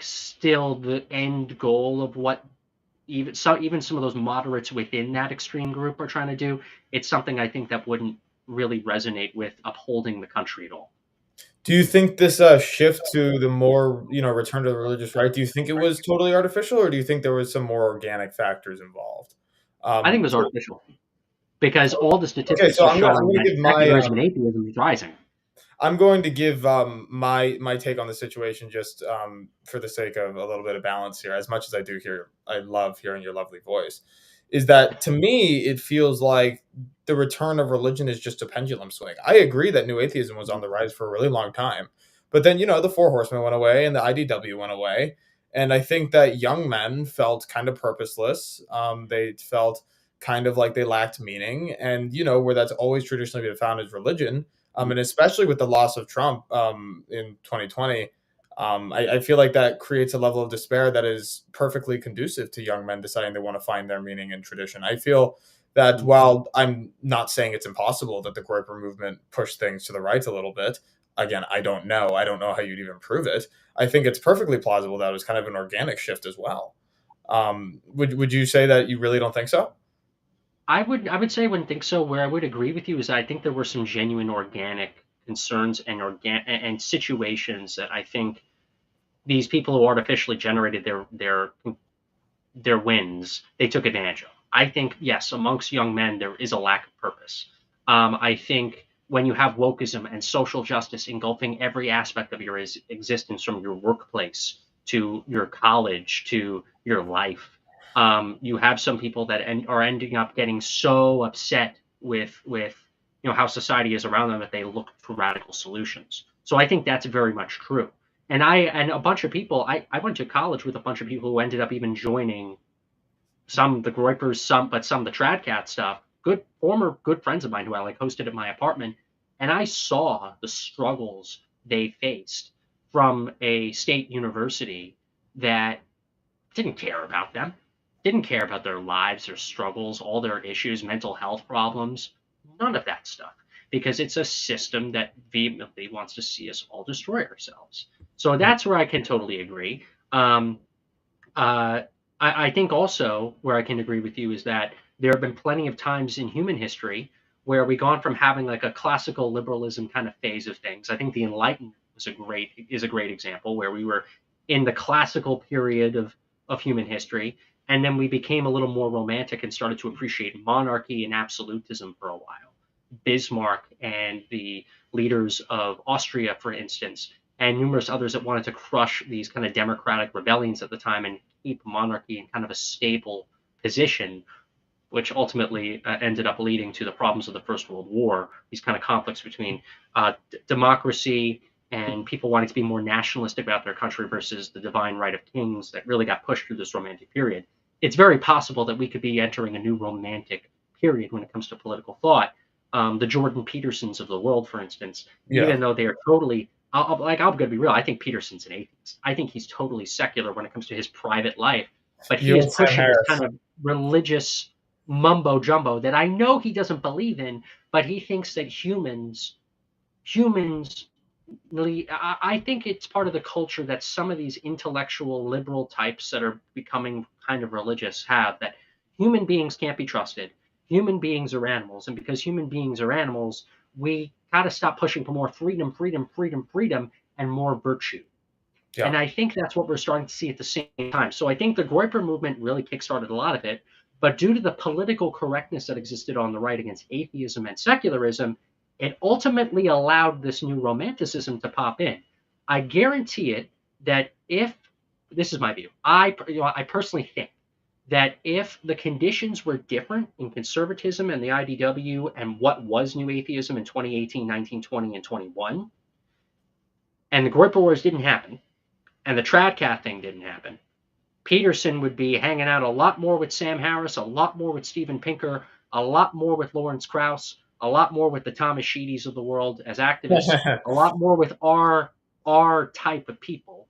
still the end goal of what even some of those moderates within that extreme group are trying to do, it's something I think that wouldn't really resonate with upholding the country at all.
Do you think this shift to the more, return to the religious right? Do you think it was totally artificial, or do you think there was some more organic factors involved?
I think it was
So,
artificial because all the
okay,
statistics
so
are
I'm
showing
gonna
that
give my
secularism and atheism is rising.
I'm going to give my take on the situation just for the sake of a little bit of balance here. As much as I love hearing your lovely voice. Is that to me? It feels like the return of religion is just a pendulum swing. I agree that new atheism was on the rise for a really long time, but then the Four Horsemen went away and the IDW went away, and I think that young men felt kind of purposeless. They felt kind of like they lacked meaning, and where that's always traditionally been found is religion, and especially with the loss of Trump in 2020, I feel like that creates a level of despair that is perfectly conducive to young men deciding they want to find their meaning in tradition. I feel that while I'm not saying it's impossible that the Groyper movement pushed things to the right a little bit, again, I don't know. I don't know how you'd even prove it. I think it's perfectly plausible that it was kind of an organic shift as well. Would you say that you really don't think so?
I would say I wouldn't think so. Where I would agree with you is I think there were some genuine organic concerns and situations that I think these people who artificially generated their wins, they took advantage of. I think, yes, amongst young men, there is a lack of purpose. I think when you have wokeism and social justice engulfing every aspect of your existence, from your workplace to your college to your life, you have some people that are ending up getting so upset with how society is around them that they look for radical solutions. So I think that's very much true. And a bunch of people, I went to college with a bunch of people who ended up even joining some of the Groypers, some of the Tradcat stuff. Former good friends of mine who I like hosted at my apartment, and I saw the struggles they faced from a state university that didn't care about them, didn't care about their lives, their struggles, all their issues, mental health problems, none of that stuff, because it's a system that vehemently wants to see us all destroy ourselves. So that's where I can totally agree. Um, uh, I think also where I can agree with you is that there have been plenty of times in human history where we've gone from having like a classical liberalism kind of phase of things. I think the Enlightenment is a great example where we were in the classical period of human history, and then we became a little more romantic and started to appreciate monarchy and absolutism for a while. Bismarck and the leaders of Austria, for instance, and numerous others that wanted to crush these kind of democratic rebellions at the time and keep monarchy in kind of a stable position, which ultimately ended up leading to the problems of the First World War, these kind of conflicts between democracy and people wanting to be more nationalistic about their country versus the divine right of kings that really got pushed through this romantic period. It's very possible that we could be entering a new romantic period when it comes to political thought. The Jordan Petersons of the world, for instance,
Yeah,
even though they are totally I'm going to be real. I think Peterson's an atheist. I think he's totally secular when it comes to his private life, but he
you
is
and Sam
pushing this
Harris.
kind of religious mumbo jumbo that I know he doesn't believe in, but he thinks that humans really, I think it's part of the culture that some of these intellectual liberal types that are becoming kind of religious have, that human beings can't be trusted. Human beings are animals, and because human beings are animals, we got to stop pushing for more freedom, freedom, freedom, freedom, and more virtue.
Yeah,
And I think that's what we're starting to see at the same time. So I think the Gper movement really kickstarted a lot of it. But due to the political correctness that existed on the right against atheism and secularism, it ultimately allowed this new romanticism to pop in. I guarantee it that if this is my view, I personally think that if the conditions were different in conservatism and the IDW and what was new atheism in 2018, 19, 20, and 21, and the Gper Wars didn't happen, and the Tradcat thing didn't happen, Peterson would be hanging out a lot more with Sam Harris, a lot more with Steven Pinker, a lot more with Lawrence Krauss, a lot more with the Thomas Sheedys of the world as activists, a lot more with our type of people,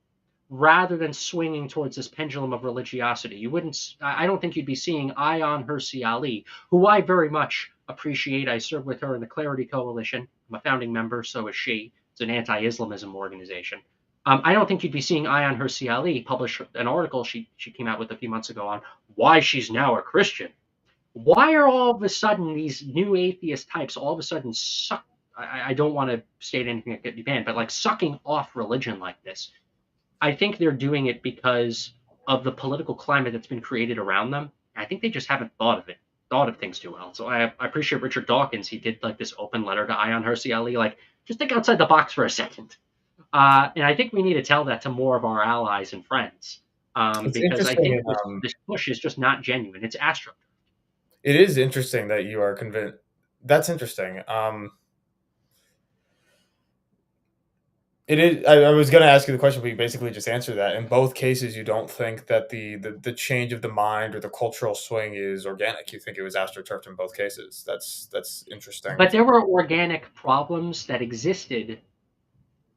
rather than swinging towards this pendulum of religiosity. You wouldn't. I don't think you'd be seeing Ayan Hirsi Ali, who I very much appreciate. I served with her in the Clarity Coalition. I'm a founding member, so is she. It's an anti-Islamism organization. I don't think you'd be seeing Ayan Hirsi Ali publish an article she came out with a few months ago on why she's now a Christian. Why are all of a sudden these new atheist types all of a sudden suck? I don't want to state anything that could be banned, but like sucking off religion like this. I think they're doing it because of the political climate that's been created around them. I think they just haven't thought of things too well. So I appreciate Richard Dawkins. He did like this open letter to Ayan Hirsi Ali, like just think outside the box for a second. And I think we need to tell that to more of our allies and friends,
it's
because I
interesting.
think this push is just not genuine. It's astro.
It is interesting that you are convinced. That's interesting. It is. I was going to ask you the question, but you basically just answered that. In both cases, you don't think that the change of the mind or the cultural swing is organic. You think it was astroturfed in both cases. That's interesting.
But there were organic problems that existed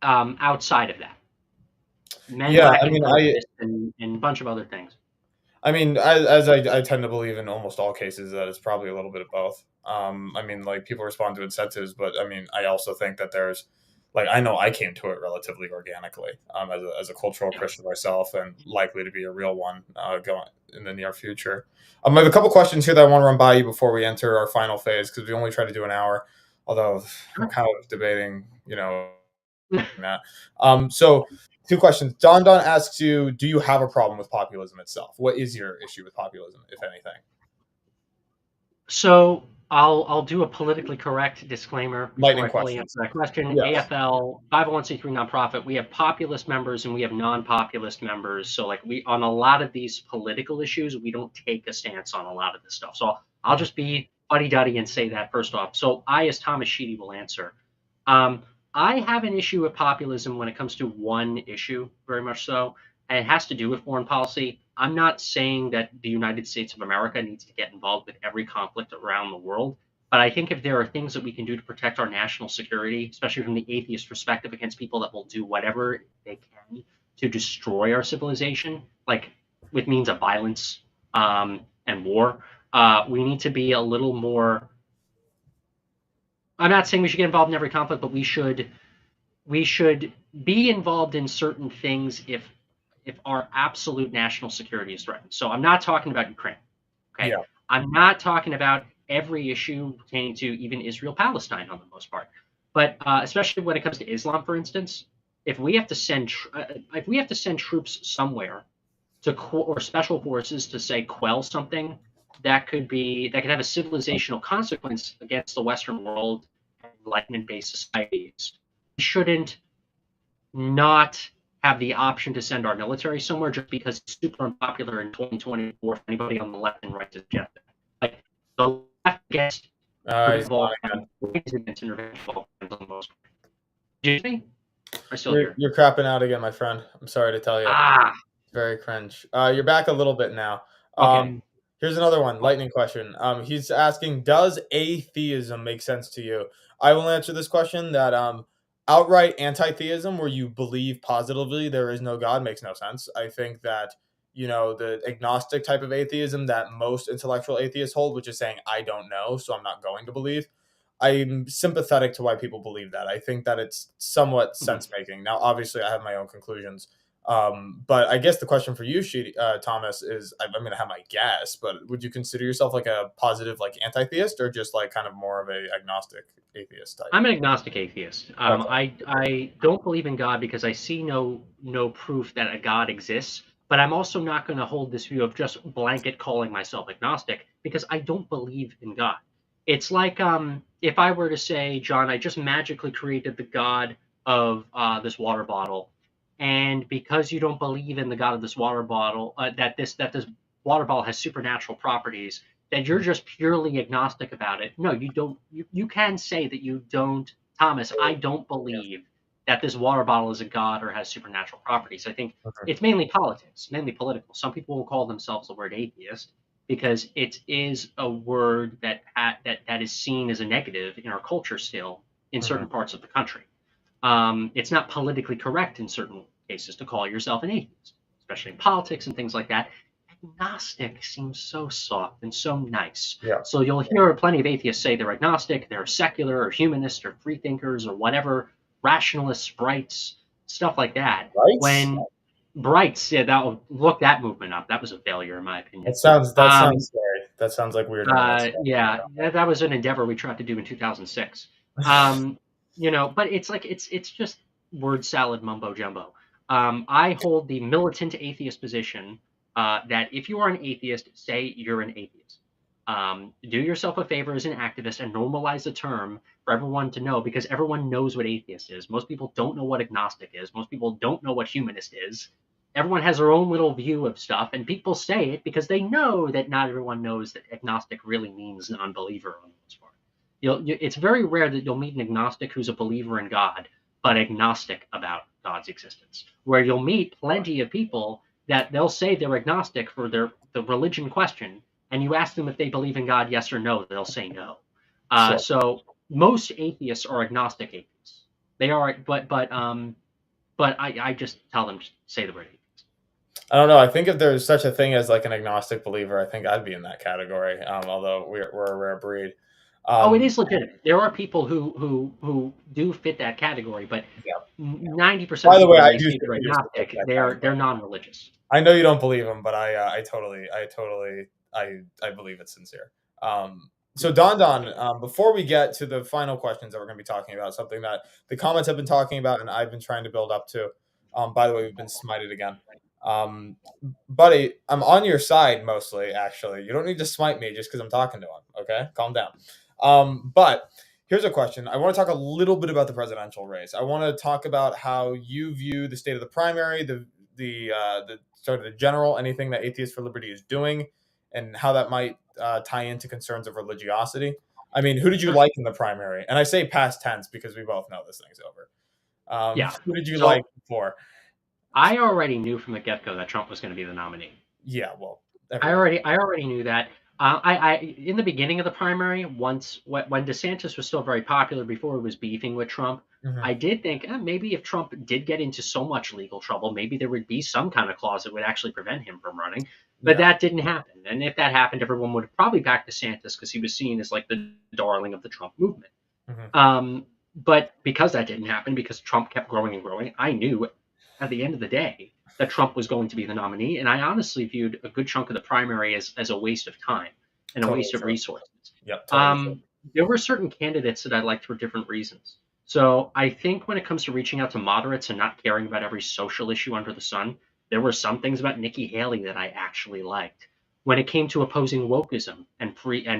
outside of that. Men
Yeah, I
lacking
mean,
purpose and a bunch of other things.
I tend to believe in almost all cases that it's probably a little bit of both. I mean, like people respond to incentives, but I mean, I also think that there's, like, I know I came to it relatively organically as a cultural
Yeah.
Christian myself, and likely to be a real one going in the near future. I have a couple questions here that I want to run by you before we enter our final phase because we only try to do an hour. Although I'm
Sure.
kind of debating, that. So two questions. Don asks you, do you have a problem with populism itself? What is your issue with populism, if anything?
So I'll do a politically correct disclaimer before
Lightning
I fully
questions.
answer that question.
Yeah.
AFL 501c3 nonprofit. We have populist members and we have non-populist members. So like we on a lot of these political issues, we don't take a stance on a lot of this stuff. So I'll
Mhm.
just be fuddy-duddy and say that first off. So I, as Thomas Sheedy, will answer. Um, I have an issue with populism when it comes to one issue, very much so, and it has to do with foreign policy. I'm not saying that the United States of America needs to get involved with every conflict around the world, but I think if there are things that we can do to protect our national security, especially from the atheist perspective against people that will do whatever they can to destroy our civilization, like with means of violence and war, we need to be a little more. I'm not saying we should get involved in every conflict, but we should be involved in certain things if if our absolute national security is threatened. So I'm not talking about Ukraine. Okay,
Yeah.
I'm not talking about every issue pertaining to even Israel-Palestine on the most part, but especially when it comes to Islam, for instance, if we have to send troops somewhere to or special forces to say quell something that could have a civilizational consequence against the Western world and enlightenment-based societies, we shouldn't not have the option to send our military somewhere just because it's super unpopular in 2024 for anybody on the left and right to suggest that. Like the left gets
He's gone again.
against intervention for the most part. Do you think? I'm still
You're
here.
you're crapping out again, my friend. I'm sorry to tell you.
Ah,
Very cringe. You're back a little bit now.
okay.
Here's another one, lightning question. He's asking, does atheism make sense to you? I will answer this question that outright anti-theism, where you believe positively there is no God, makes no sense. I think that the agnostic type of atheism that most intellectual atheists hold, which is saying I don't know, so I'm not going to believe. I'm sympathetic to why people believe that. I think that it's somewhat
Mhm.
sense making. Now, obviously, I have my own conclusions. But I guess the question for you, Sheedy, Thomas, is I'm going to have my guess, but would you consider yourself like a positive, like anti-theist, or just like kind of more of a agnostic atheist type?
I'm an agnostic atheist.
Okay.
I don't believe in God because I see no proof that a God exists. But I'm also not going to hold this view of just blanket calling myself agnostic because I don't believe in God. It's like if I were to say, John, I just magically created the God of this water bottle, and because you don't believe in the God of this water bottle, that this water bottle has supernatural properties, that you're just purely agnostic about it. No, you don't. You can say that you don't, Thomas. I don't
Yes.
believe that this water bottle is a god or has supernatural properties. I think
Okay.
it's mainly politics, mainly political. Some people will call themselves the word atheist because it is a word that is seen as a negative in our culture still in
Mhm.
certain parts of the country. It's not politically correct in certain cases to call yourself an atheist, especially in politics and things like that. Agnostic seems so soft and so nice.
Yeah.
So you'll hear plenty of atheists say they're agnostic, they're secular or humanist or free thinkers or whatever, rationalists, brights, stuff like that.
Right.
When brights, yeah, look that movement up. That was a failure in my
That
opinion.
sounds that
Um,
sounds scary. That sounds like weird internet stuff.
yeah, that was an endeavor we tried to do in 2006. But it's like it's just word salad mumbo jumbo. I hold the militant atheist position that if you are an atheist, say you're an atheist. Do yourself a favor as an activist and normalize the term for everyone to know because everyone knows what atheist is. Most people don't know what agnostic is. Most people don't know what humanist is. Everyone has their own little view of stuff, and people say it because they know that not everyone knows that agnostic really means non-believer on the most part. It's very rare that you'll meet an agnostic who's a believer in God, but agnostic about God's existence. Where you'll meet plenty of people that they'll say they're agnostic for the religion question, and you ask them if they believe in God, yes or no, they'll say no.
Sure.
So most atheists are agnostic atheists. They are, but I just tell them to say the word atheist.
I don't know. I think if there's such a thing as like an agnostic believer, I think I'd be in that category. Although we're a rare breed.
Oh, it
Um,
is legitimate. There are people who do fit that category, but
yeah.
90%
By
of
the
people
way,
when
I
they
do
say
think
they're
we used to fit
agnostic,
that
they're
category.
non-religious.
I know you don't believe him, but I believe it's sincere. So Don, before we get to the final questions that we're going to be talking about, something that the comments have been talking about and I've been trying to build up to. By the way, we've been smited again. Um, buddy, I'm on your side mostly. Actually, you don't need to smite me just because I'm talking to him. Okay, calm down. But here's a question. I want to talk a little bit about the presidential race. I want to talk about how you view the state of the primary, the sort of the general anything that Atheists for Liberty is doing, and how that might tie into concerns of religiosity. I mean, who did you
Sure.
like in the primary? And I say past tense because we both know this thing's over.
Yeah.
Who did you like
So
before?
I already knew from the get-go that Trump was going to be the nominee.
Yeah, well,
I
everyone.
already I already knew that. I in the beginning of the primary, once when DeSantis was still very popular before he was beefing with Trump,
Hmm.
I did think maybe if Trump did get into so much legal trouble, maybe there would be some kind of clause that would actually prevent him from running. But
Yeah.
that didn't happen. And if that happened, everyone would probably back DeSantis because he was seen as like the darling of the Trump movement.
Hmm.
But because that didn't happen, because Trump kept growing and growing, I knew at the end of the day that Trump was going to be the nominee, and I honestly viewed a good chunk of the primary as a waste of time and a
Totally
waste of
true.
resources.
Yep, totally true.
Um, there were certain candidates that I liked for different reasons. So I think when it comes to reaching out to moderates and not caring about every social issue under the sun, there were some things about Nikki Haley that I actually liked. When it came to opposing wokeism and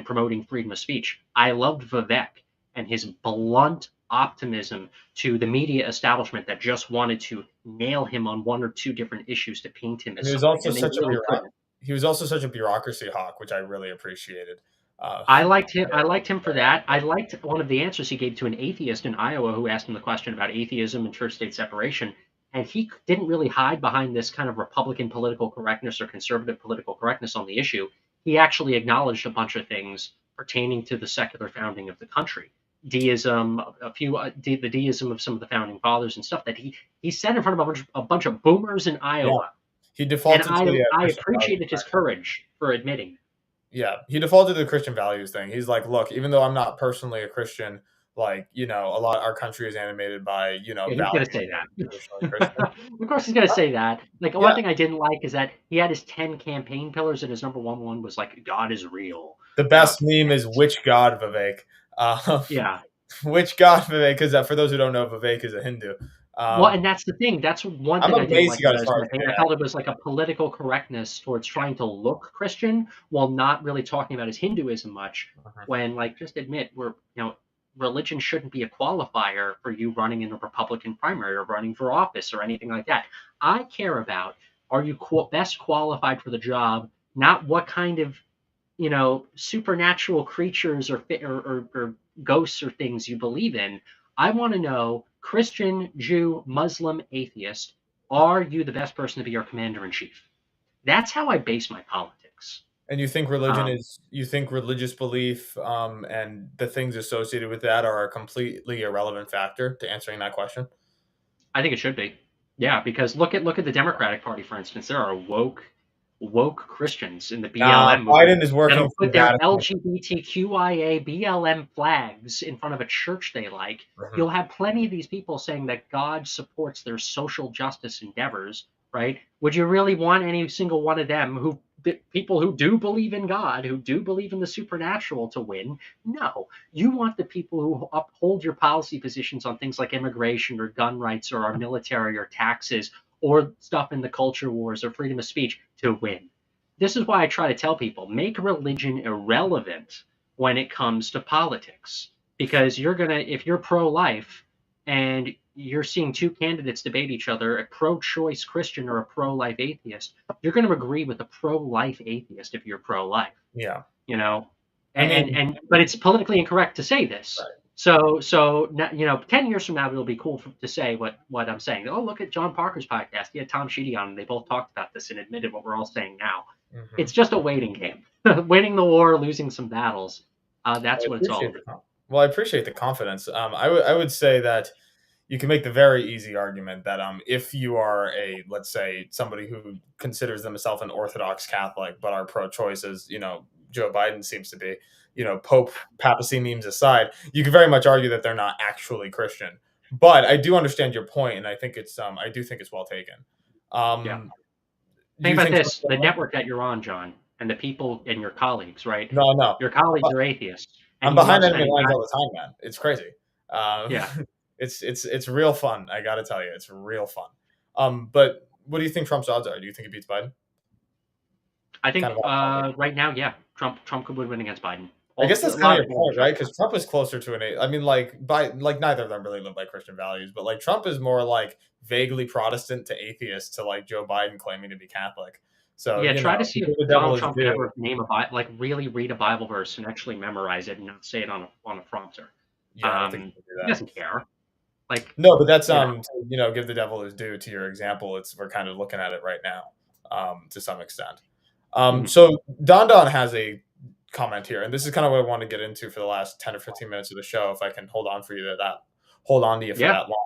promoting freedom of speech, I loved Vivek and his blunt optimism to the media establishment that just wanted to nail him on one or two different issues to paint him
And
as something, and they really couldn't.
he was also such a bureaucracy hawk, which I really appreciated. Uh,
I liked him. I liked him for that. I liked one of the answers he gave to an atheist in Iowa who asked him the question about atheism and church-state separation, and he didn't really hide behind this kind of Republican political correctness or conservative political correctness on the issue. He actually acknowledged a bunch of things pertaining to the secular founding of the country, deism, the deism of some of the founding fathers and stuff that he said in front of a bunch of boomers in
yeah,
Iowa,
he
and
defaulted to the
I
Christian values.
appreciated his courage for admitting.
Yeah, he defaulted to the Christian values thing. He's like, look, even though I'm not personally a Christian, like, a lot our country is animated by,
Yeah, he's
values
gonna say
that are traditionally Christian.
that. Of course, he's gonna say that. Like one
Yeah,
thing I didn't like is that he had his 10 campaign pillars, and his number one was like God is real.
the best meme is which God, Vivek? Um,
Yeah.
which God, Vivek? Because for those who don't know, Vivek is a Hindu.
Well,
Um,
and that's the thing. That's one
I'm
thing I didn't
amazed
like
he got
about
as
his
far as he
campaign.
did.
I felt it was like a political correctness towards trying to look Christian while not really talking about his Hinduism much.
Mhm.
When like just admit religion shouldn't be a qualifier for you running in a Republican primary or running for office or anything like that. I care about, are you best qualified for the job, not what kind of supernatural creatures or ghosts or things you believe in. I want to know, Christian, Jew, Muslim, atheist, are you the best person to be our commander in chief? That's how I base my politics.
And
Um,
you think religious belief and the things associated with that are a completely irrelevant factor to answering that question?
I think it should be. Yeah, because look at the Democratic Party, for instance. There are woke Christians in the
Nah,
BLM movement
Biden is working
that'll
through
put their
Vatican.
LGBTQIA BLM flags in front of a church they like.
Mhm.
You'll have plenty of these people saying that God supports their social justice endeavors, right? Would you really want any single one of them people who do believe in God, who do believe in the supernatural to win? No. You want the people who uphold your policy positions on things like immigration or gun rights or our military or taxes or stuff in the culture wars or freedom of speech to win. This is why I try to tell people, make religion irrelevant when it comes to politics. Because if you're pro life and you're seeing two candidates debate each other, a pro choice Christian or a pro life atheist, you're going to agree with a pro life atheist if you're pro life,
Yeah.
you know?
I mean,
But it's politically incorrect to say this.
right.
So 10 years from now, it'll be cool to say what I'm saying. Oh, look at John Parker's podcast. He had Tom Sheedy on, and they both talked about this and admitted what we're all saying now.
Mhm.
It's just a waiting game. Winning the war, losing some battles. That's what it's all about.
I appreciate the confidence. I would say that you can make the very easy argument that if you are let's say somebody who considers themselves an Orthodox Catholic but are pro-choice, as Joe Biden seems to be, Pope papacy memes aside, you could very much argue that they're not actually Christian. But I do understand your point, and I do think it's well taken.
Yeah.
Um, do
Think
you
about
think?
this: the network that you're on, John, and the people and your colleagues, right?
No, no.
Your colleagues are atheists, and
I'm
you
behind
love
enemy
spending
lines
time.
all the time, man. It's crazy.
Yeah.
It's real fun. I got to tell you, it's real fun. But what do you think Trump's odds are? Do you think he beats Biden?
I
Kind
think
of off topic.
right now, yeah, Trump could win against Biden.
I guess
A
that's kind
lot
of
of
your
polls
point,
show
right?
that.
Because Trump is closer to I mean, like neither of them really live by Christian values, but like Trump is more like vaguely Protestant to atheist to like Joe Biden claiming to be Catholic. So
Yeah, try to see
give
if
the devil
Donald
his
Trump could
due.
ever name a like really read a Bible verse and actually memorize it and not say it on a prompter.
Yeah, I don't think he can do
He
that.
doesn't care. Like
No, but that's
you know,
give the devil his due to your example. We're kind of looking at it right now, to some extent.
mhm.
So Don has a comment here, and this is kind of what I want to get into for the last 10 or 15 minutes of the show, if I can hold on to you for
Yeah,
that long.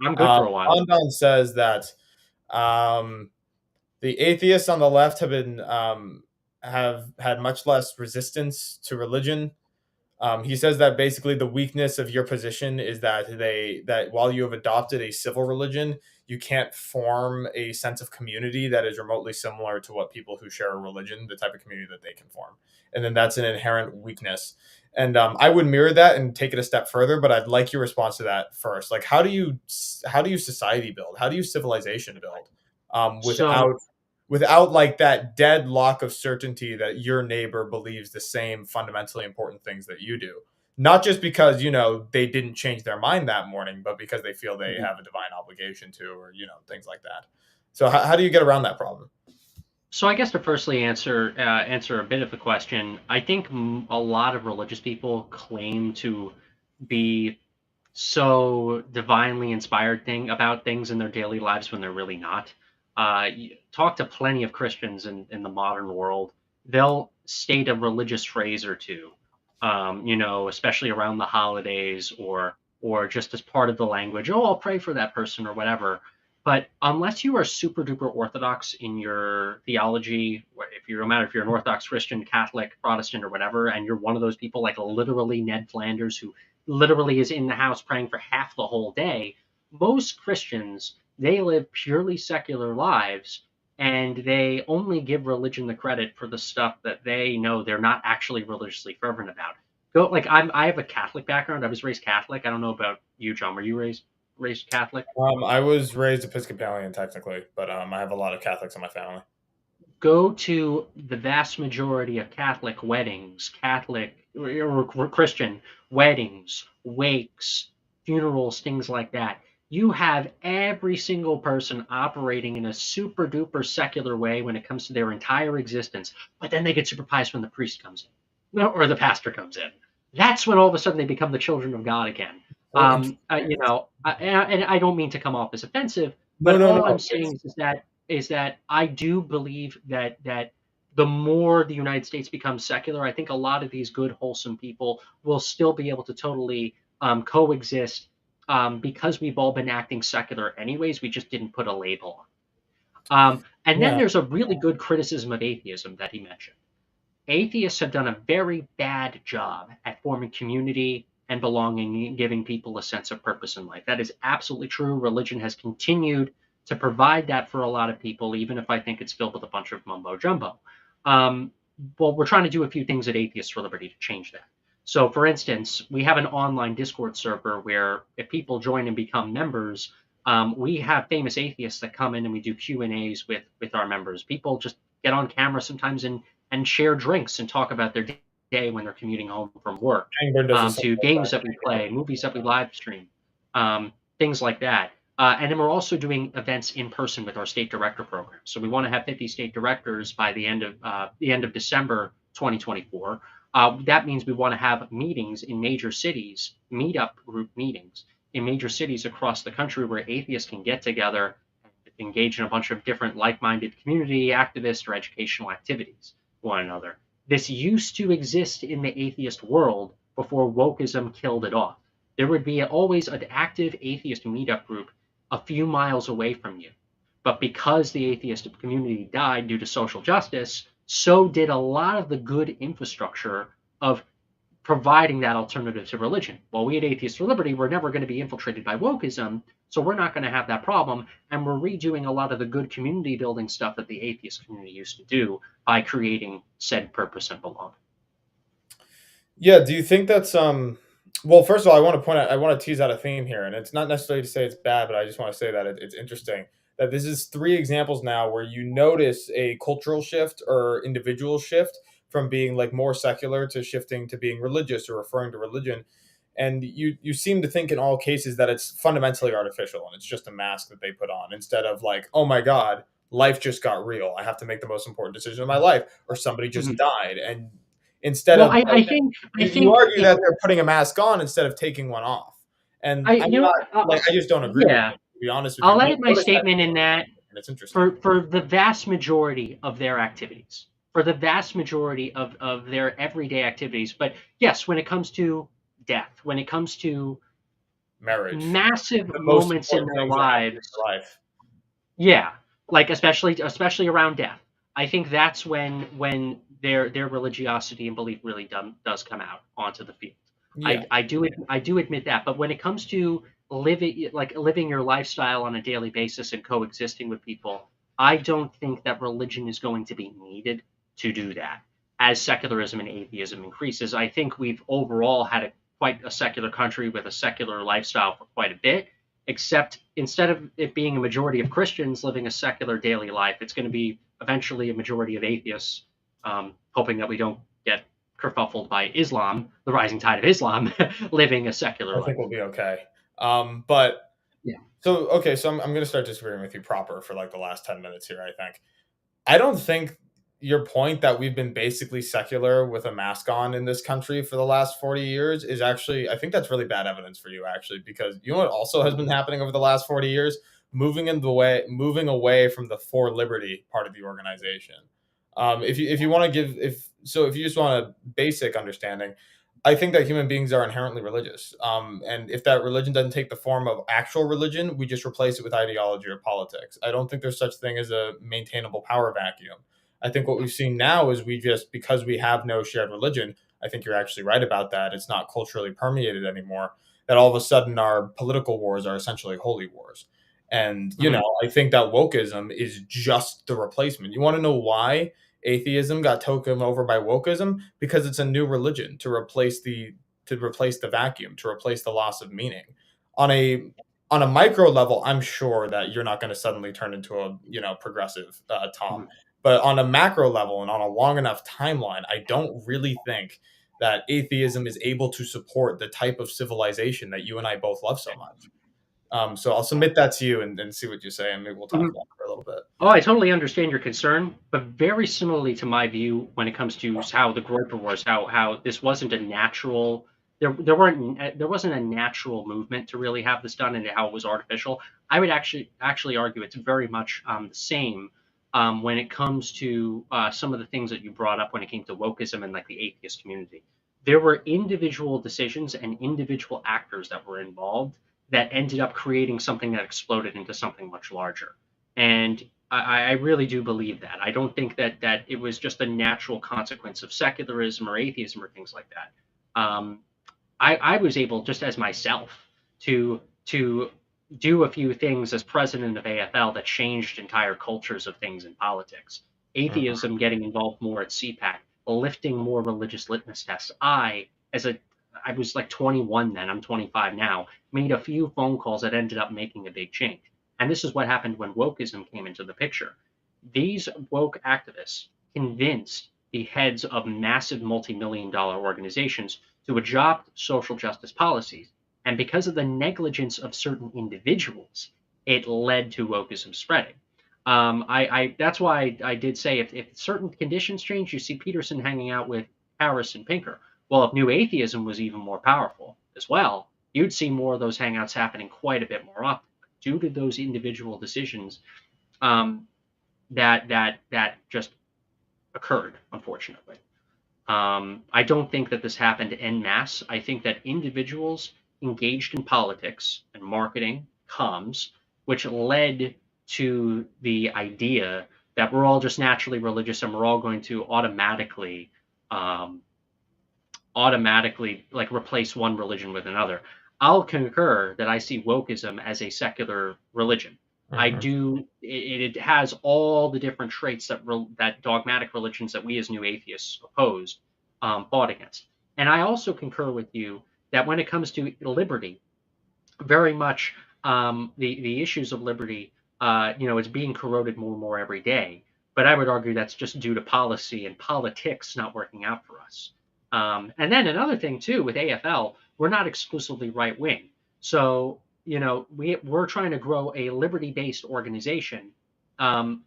I'm good for a while.
Don says that um, the atheists on the left have had much less resistance to religion He says that basically the weakness of your position is that while you have adopted a civil religion, you can't form a sense of community that is remotely similar to what people who share a religion, the type of community that they can form, and then that's an inherent weakness. And I would mirror that and take it a step further, but I'd like your response to that first. Like, how do you society build? How do you civilization build
So
without like that deadlock of certainty that your neighbor believes the same fundamentally important things that you do, not just because they didn't change their mind that morning, but because they feel they have a divine obligation to, or things like that. So how do you get around that problem?
So I guess to firstly answer a bit of the question, I think a lot of religious people claim to be so divinely inspired about things in their daily lives when they're really not. You talk to plenty of Christians in the modern world, they'll state a religious phrase or two, especially around the holidays or just as part of the language. Oh, I'll pray for that person or whatever. But unless you are super duper orthodox in your theology, if you're no matter if you're an Orthodox Christian, Catholic, Protestant, or whatever, and you're one of those people like literally Ned Flanders who literally is in the house praying for half the whole day, most Christians, they live purely secular lives and they only give religion the credit for the stuff that they know they're not actually religiously fervent about. I have a Catholic background. I was raised Catholic. I don't know about you, John. Were you raised Catholic?
I was raised Episcopalian technically, but I have a lot of Catholics in my family.
Go to the vast majority of Catholic weddings, Catholic or Christian weddings, wakes, funerals, things like that. You have every single person operating in a super duper secular way when it comes to their entire existence, but then they get super pious when the priest comes in or the pastor comes in. That's when all of a sudden they become the children of God again.
Oh,
And I don't mean to come off as offensive,
no,
but
no,
all
no.
I'm saying is that I do believe that the more the United States becomes secular, I think a lot of these good, wholesome people will still be able to totally coexist because we've all been acting secular anyways. We just didn't put a label on. And then
Yeah.
there's a really good criticism of atheism that he mentioned. Atheists have done a very bad job at forming community and belonging and giving people a sense of purpose in life. That is absolutely true. Religion has continued to provide that for a lot of people, even if I think it's filled with a bunch of mumbo jumbo. Well, we're trying to do a few things at Atheists for Liberty to change that. So, for instance, we have an online Discord server where if people join and become members, we have famous atheists that come in and we do Q&As with our members. People just get on camera sometimes and share drinks and talk about their day when they're commuting home from work,
Angburn does the
to
same
games that we play, movies that we live stream, things like that. And then we're also doing events in person with our state director program. So we want to have 50 state directors by the end of December 2024. That means we want to have meetings in major cities, meetup group meetings in major cities across the country where atheists can get together and engage in a bunch of different like-minded community, activist, or educational activities with one another. This used to exist in the atheist world before wokeism killed it off. There would be always an active atheist meetup group a few miles away from you. But because the atheist community died due to social justice, so did a lot of the good infrastructure of providing that alternative to religion. Well, we at Atheists for Liberty, we're never going to be infiltrated by wokeism, so we're not going to have that problem. And we're redoing a lot of the good community building stuff that the atheist community used to do by creating said purpose and belonging.
Yeah, do you think that's well, first of all, I want to tease out a theme here, and it's not necessarily to say it's bad, but I just want to say that it's interesting that this is three examples now where you notice a cultural shift or individual shift from being like more secular to shifting to being religious or referring to religion. And you seem to think in all cases that it's fundamentally artificial and it's just a mask that they put on instead of like, oh my God, life just got real. I have to make the most important decision of my life, or somebody just
Mm-hmm.
died. And instead
Well,
of
I think I
you
think
argue that they're putting a mask on instead of taking one off. And
I
I'm
you know
not
what,
like I just don't agree with
yeah,
it, to be honest with you.
I'll
But
edit
I
my
noticed that
statement in that
and it's interesting.
for the vast majority of their activities, for the vast majority of their everyday activities. But yes, when it comes to death, when it comes to
Marriage.
massive
The most
moments in
important
their
things that happen in
lives,
your life.
yeah, like especially around death. I think that's when their religiosity and belief really does come out onto the field.
Yeah.
I do admit that, but when it comes to living your lifestyle on a daily basis and coexisting with people, I don't think that religion is going to be needed to do that. As secularism and atheism increases, I think we've overall had quite a secular country with a secular lifestyle for quite a bit. Except instead of it being a majority of Christians living a secular daily life, it's going to be eventually a majority of atheists, hoping that we don't get kerfuffled by Islam, the rising tide of Islam, living a secular
I think
life.
we'll be okay. But
Yeah.
so okay, so I'm going to start disagreeing with you proper for like the last 10 minutes here. I think I don't think your point that we've been basically secular with a mask on in this country for the last 40 years is actually, I think that's really bad evidence for you, actually, because you know what also has been happening over the last 40 years? Moving away from the for liberty part of the organization. If you want to give, if you just want a basic understanding, I think that human beings are inherently religious. And if that religion doesn't take the form of actual religion, we just replace it with ideology or politics. I don't think there's such thing as a maintainable power vacuum. I think what we've seen now is we just, because we have no shared religion, I think you're actually right about that. It's not culturally permeated anymore. That all of a sudden our political wars are essentially holy wars. And,
Mm-hmm.
I think that wokeism is just the replacement. You want to know why atheism got taken over by wokeism? Because it's a new religion to replace the vacuum, to replace the loss of meaning. On a on a micro level, I'm sure that you're not going to suddenly turn into a progressive Tom,
Mm-hmm.
but on a macro level and on a long enough timeline, I don't really think that atheism is able to support the type of civilization that you and I both love so much. So I'll submit that to you and see what you say, and maybe we'll talk
Mm-hmm.
about it for a little bit.
Oh, I totally understand your concern, but very similarly to my view when it comes to how the Gper Wars, how this wasn't a natural, there wasn't a natural movement to really have this done, and how it was artificial. I would actually argue it's very much the same when it comes to some of the things that you brought up when it came to wokeism and like the atheist community. There were individual decisions and individual actors that were involved that ended up creating something that exploded into something much larger. And I really do believe that. I don't think that it was just a natural consequence of secularism or atheism or things like that. I was able, just as myself, to do a few things as president of AFL that changed entire cultures of things in politics.
Mhm.
Atheism getting involved more at CPAC, lifting more religious litmus tests. I was like 21 then. I'm 25 now. Made a few phone calls that ended up making a big change. And this is what happened when wokeism came into the picture. These woke activists convinced the heads of massive multi-million dollar organizations to adopt social justice policies. And because of the negligence of certain individuals, it led to wokeism spreading. That's why I did say if certain conditions change, you see Peterson hanging out with Harris and Pinker. Well, if new atheism was even more powerful as well, you'd see more of those hangouts happening quite a bit more often due to those individual decisions um, that just occurred, unfortunately. I don't think that this happened en masse. I think that individuals engaged in politics and marketing, comms, which led to the idea that we're all just naturally religious and we're all going to um, automatically like replace one religion with another. I'll concur that I see wokeism as a secular religion. I
Mhm.
do. It has all the different traits that dogmatic religions that we as new atheists opposed fought against. And I also concur with you that when it comes to liberty, very much the issues of liberty, it's being corroded more and more every day. But I would argue that's just due to policy and politics not working out for us. And then another thing too with AFL, we're not exclusively right wing. So we're trying to grow a liberty-based organization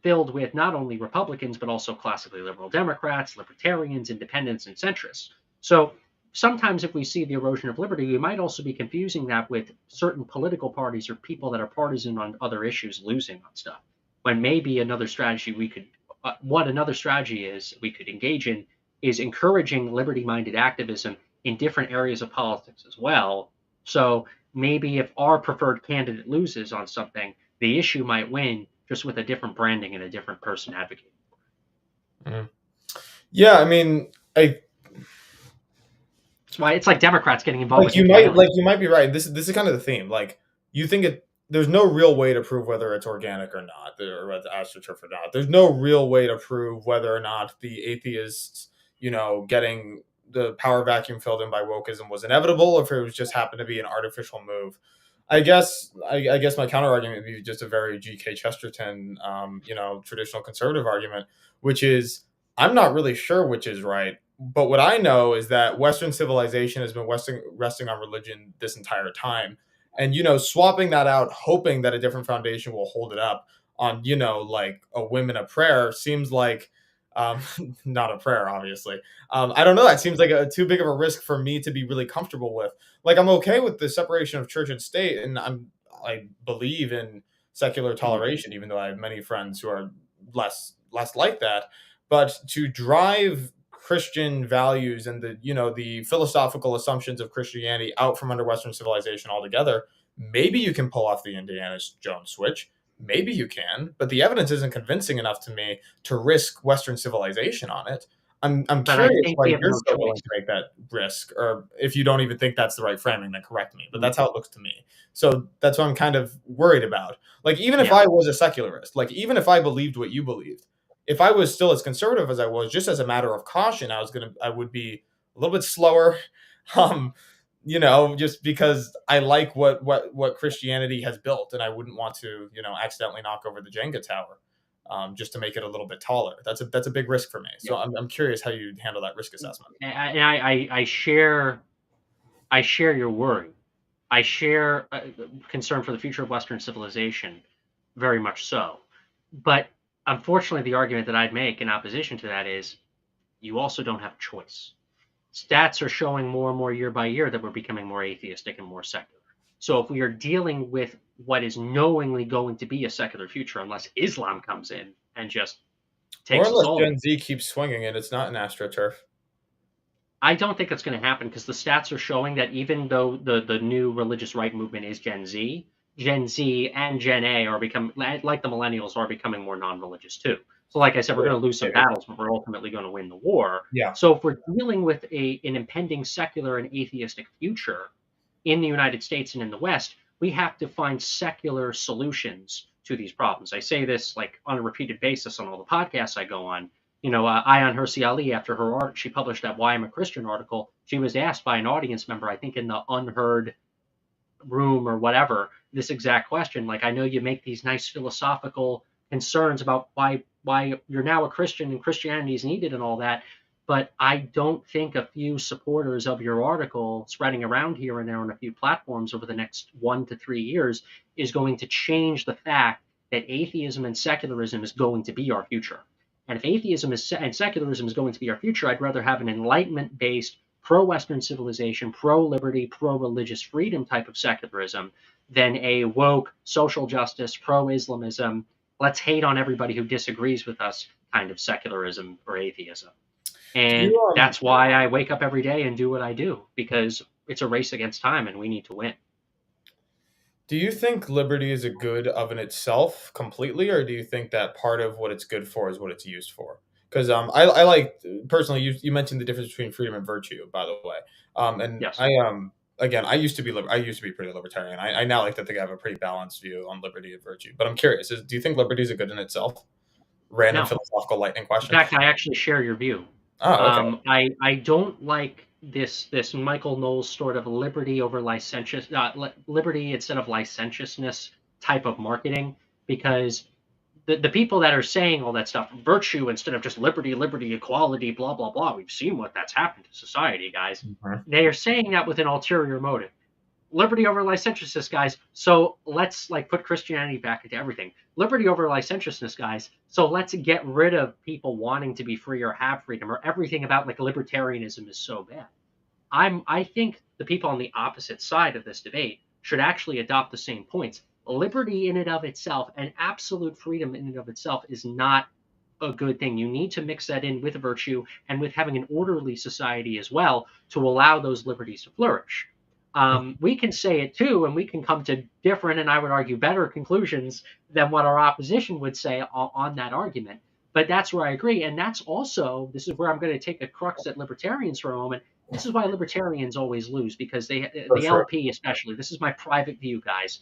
filled with not only Republicans but also classically liberal Democrats, libertarians, independents, and centrists. So sometimes if we see the erosion of liberty, we might also be confusing that with certain political parties or people that are partisan on other issues losing on stuff. When maybe another strategy what another strategy is we could engage in is encouraging liberty-minded activism in different areas of politics as well. So maybe if our preferred candidate loses on something, the issue might win just with a different branding and a different person advocating.
Mm. Yeah, I mean, I
That's why it's like Democrats getting involved
like
with nuclear aliens.
you might be right. This is kind of the theme. Like you think it there's no real way to prove whether it's organic or not, or whether it's astroturf or not. There's no real way to prove whether or not the atheists, getting the power vacuum filled in by wokeism was inevitable, or if it was just happened to be an artificial move. I guess my counter argument would be just a very G.K. Chesterton, traditional conservative argument, which is I'm not really sure which is right. But what I know is that Western civilization has been resting on religion this entire time. And, swapping that out, hoping that a different foundation will hold it up on, like a whim and a prayer seems like, um, not a prayer, obviously. I don't know. That seems like too big of a risk for me to be really comfortable with. Like, I'm okay with the separation of church and state, and I believe in secular
Mhm.
toleration, even though I have many friends who are less like that. But to drive Christian values and the philosophical assumptions of Christianity out from under Western civilization altogether, maybe you can pull off the Indiana Jones switch. Maybe you can, but the evidence isn't convincing enough to me to risk Western civilization on it. I'm
But I
curious
think
why
we have
you're
no
so willing
choice.
to make that risk, or if you don't even think that's the right framing, then correct me. But
Mhm.
that's how it looks to me. So that's what I'm kind of worried about. Like, even if
Yeah.
I was a secularist, like even if I believed what you believed, if I was still as conservative as I was, just as a matter of caution, I would be a little bit slower. Um, just because I like what Christianity has built, and I wouldn't want to, accidentally knock over the Jenga tower, just to make it a little bit taller. That's a big risk for me.
Yeah.
So I'm curious how you handle that risk assessment.
And I share your worry. I share concern for the future of Western civilization, very much so. But unfortunately, the argument that I'd make in opposition to that is you also don't have a choice. Stats are showing more and more year by year that we're becoming more atheistic and more secular. So if we are dealing with what is knowingly going to be a secular future, unless Islam comes in and just
Or
takes us
unless
all,
Gen Z keeps swinging and it's not an astroturf.
I don't think that's going to happen because the stats are showing that even though the new religious right movement is Gen Z and Gen A are becoming like the millennials are becoming more non-religious too. So, like I said, we're going to lose some
Maybe.
battles, but we're ultimately going to win the war.
Yeah.
So, if we're dealing with an impending secular and atheistic future in the United States and in the West, we have to find secular solutions to these problems. I say this like on a repeated basis on all the podcasts I go on. Ayan Hirsi Ali, after her art, she published that "Why I'm a Christian" article. She was asked by an audience member, I think in the unheard room or whatever, this exact question. Like, I know you make these nice philosophical concerns about why you're now a Christian and Christianity is needed and all that, but I don't think a few supporters of your article spreading around here and there on a few platforms over the next 1 to 3 years is going to change the fact that atheism and secularism is going to be our future. And if atheism and secularism is going to be our future, I'd rather have an enlightenment based pro Western civilization, pro liberty, pro religious freedom type of secularism than a woke social justice, pro Islamism, let's hate on everybody who disagrees with us kind of secularism or atheism.
Do
And
you
that's why I wake up every day and do what I do because it's a race against time and we need to win.
Do you think liberty is a good of in itself completely, or do you think that part of what it's good for is what it's used for? Because I like personally, you mentioned the difference between freedom and virtue, by the way. And
Yes.
again, I used to be pretty libertarian. I now like to think I have a pretty balanced view on liberty and virtue. But I'm curious: do you think liberty is a good in itself? Random
No.
philosophical lightning
In
question.
fact, I actually share your view.
Oh, okay.
I don't like this Michael Knowles sort of liberty over liberty instead of licentiousness type of marketing because the people that are saying all that stuff, virtue instead of just liberty, liberty, equality, blah blah blah. We've seen what that's happened to society, guys.
Mhm.
They are saying that with an ulterior motive. Liberty over licentiousness, guys. So let's like put Christianity back into everything. Liberty over licentiousness, guys. So let's get rid of people wanting to be free or have freedom or everything about like libertarianism is so bad. I think the people on the opposite side of this debate should actually adopt the same points. Liberty in and of itself and absolute freedom in and of itself is not a good thing. You need to mix that in with virtue and with having an orderly society as well to allow those liberties to flourish. We can say it too, and we can come to different, and I would argue better conclusions than what our opposition would say on that argument. But that's where I agree, and that's also this is where I'm going to take a crux at libertarians for a moment. This is why libertarians always lose because
For
the
sure.
LP especially. This is my private view, guys.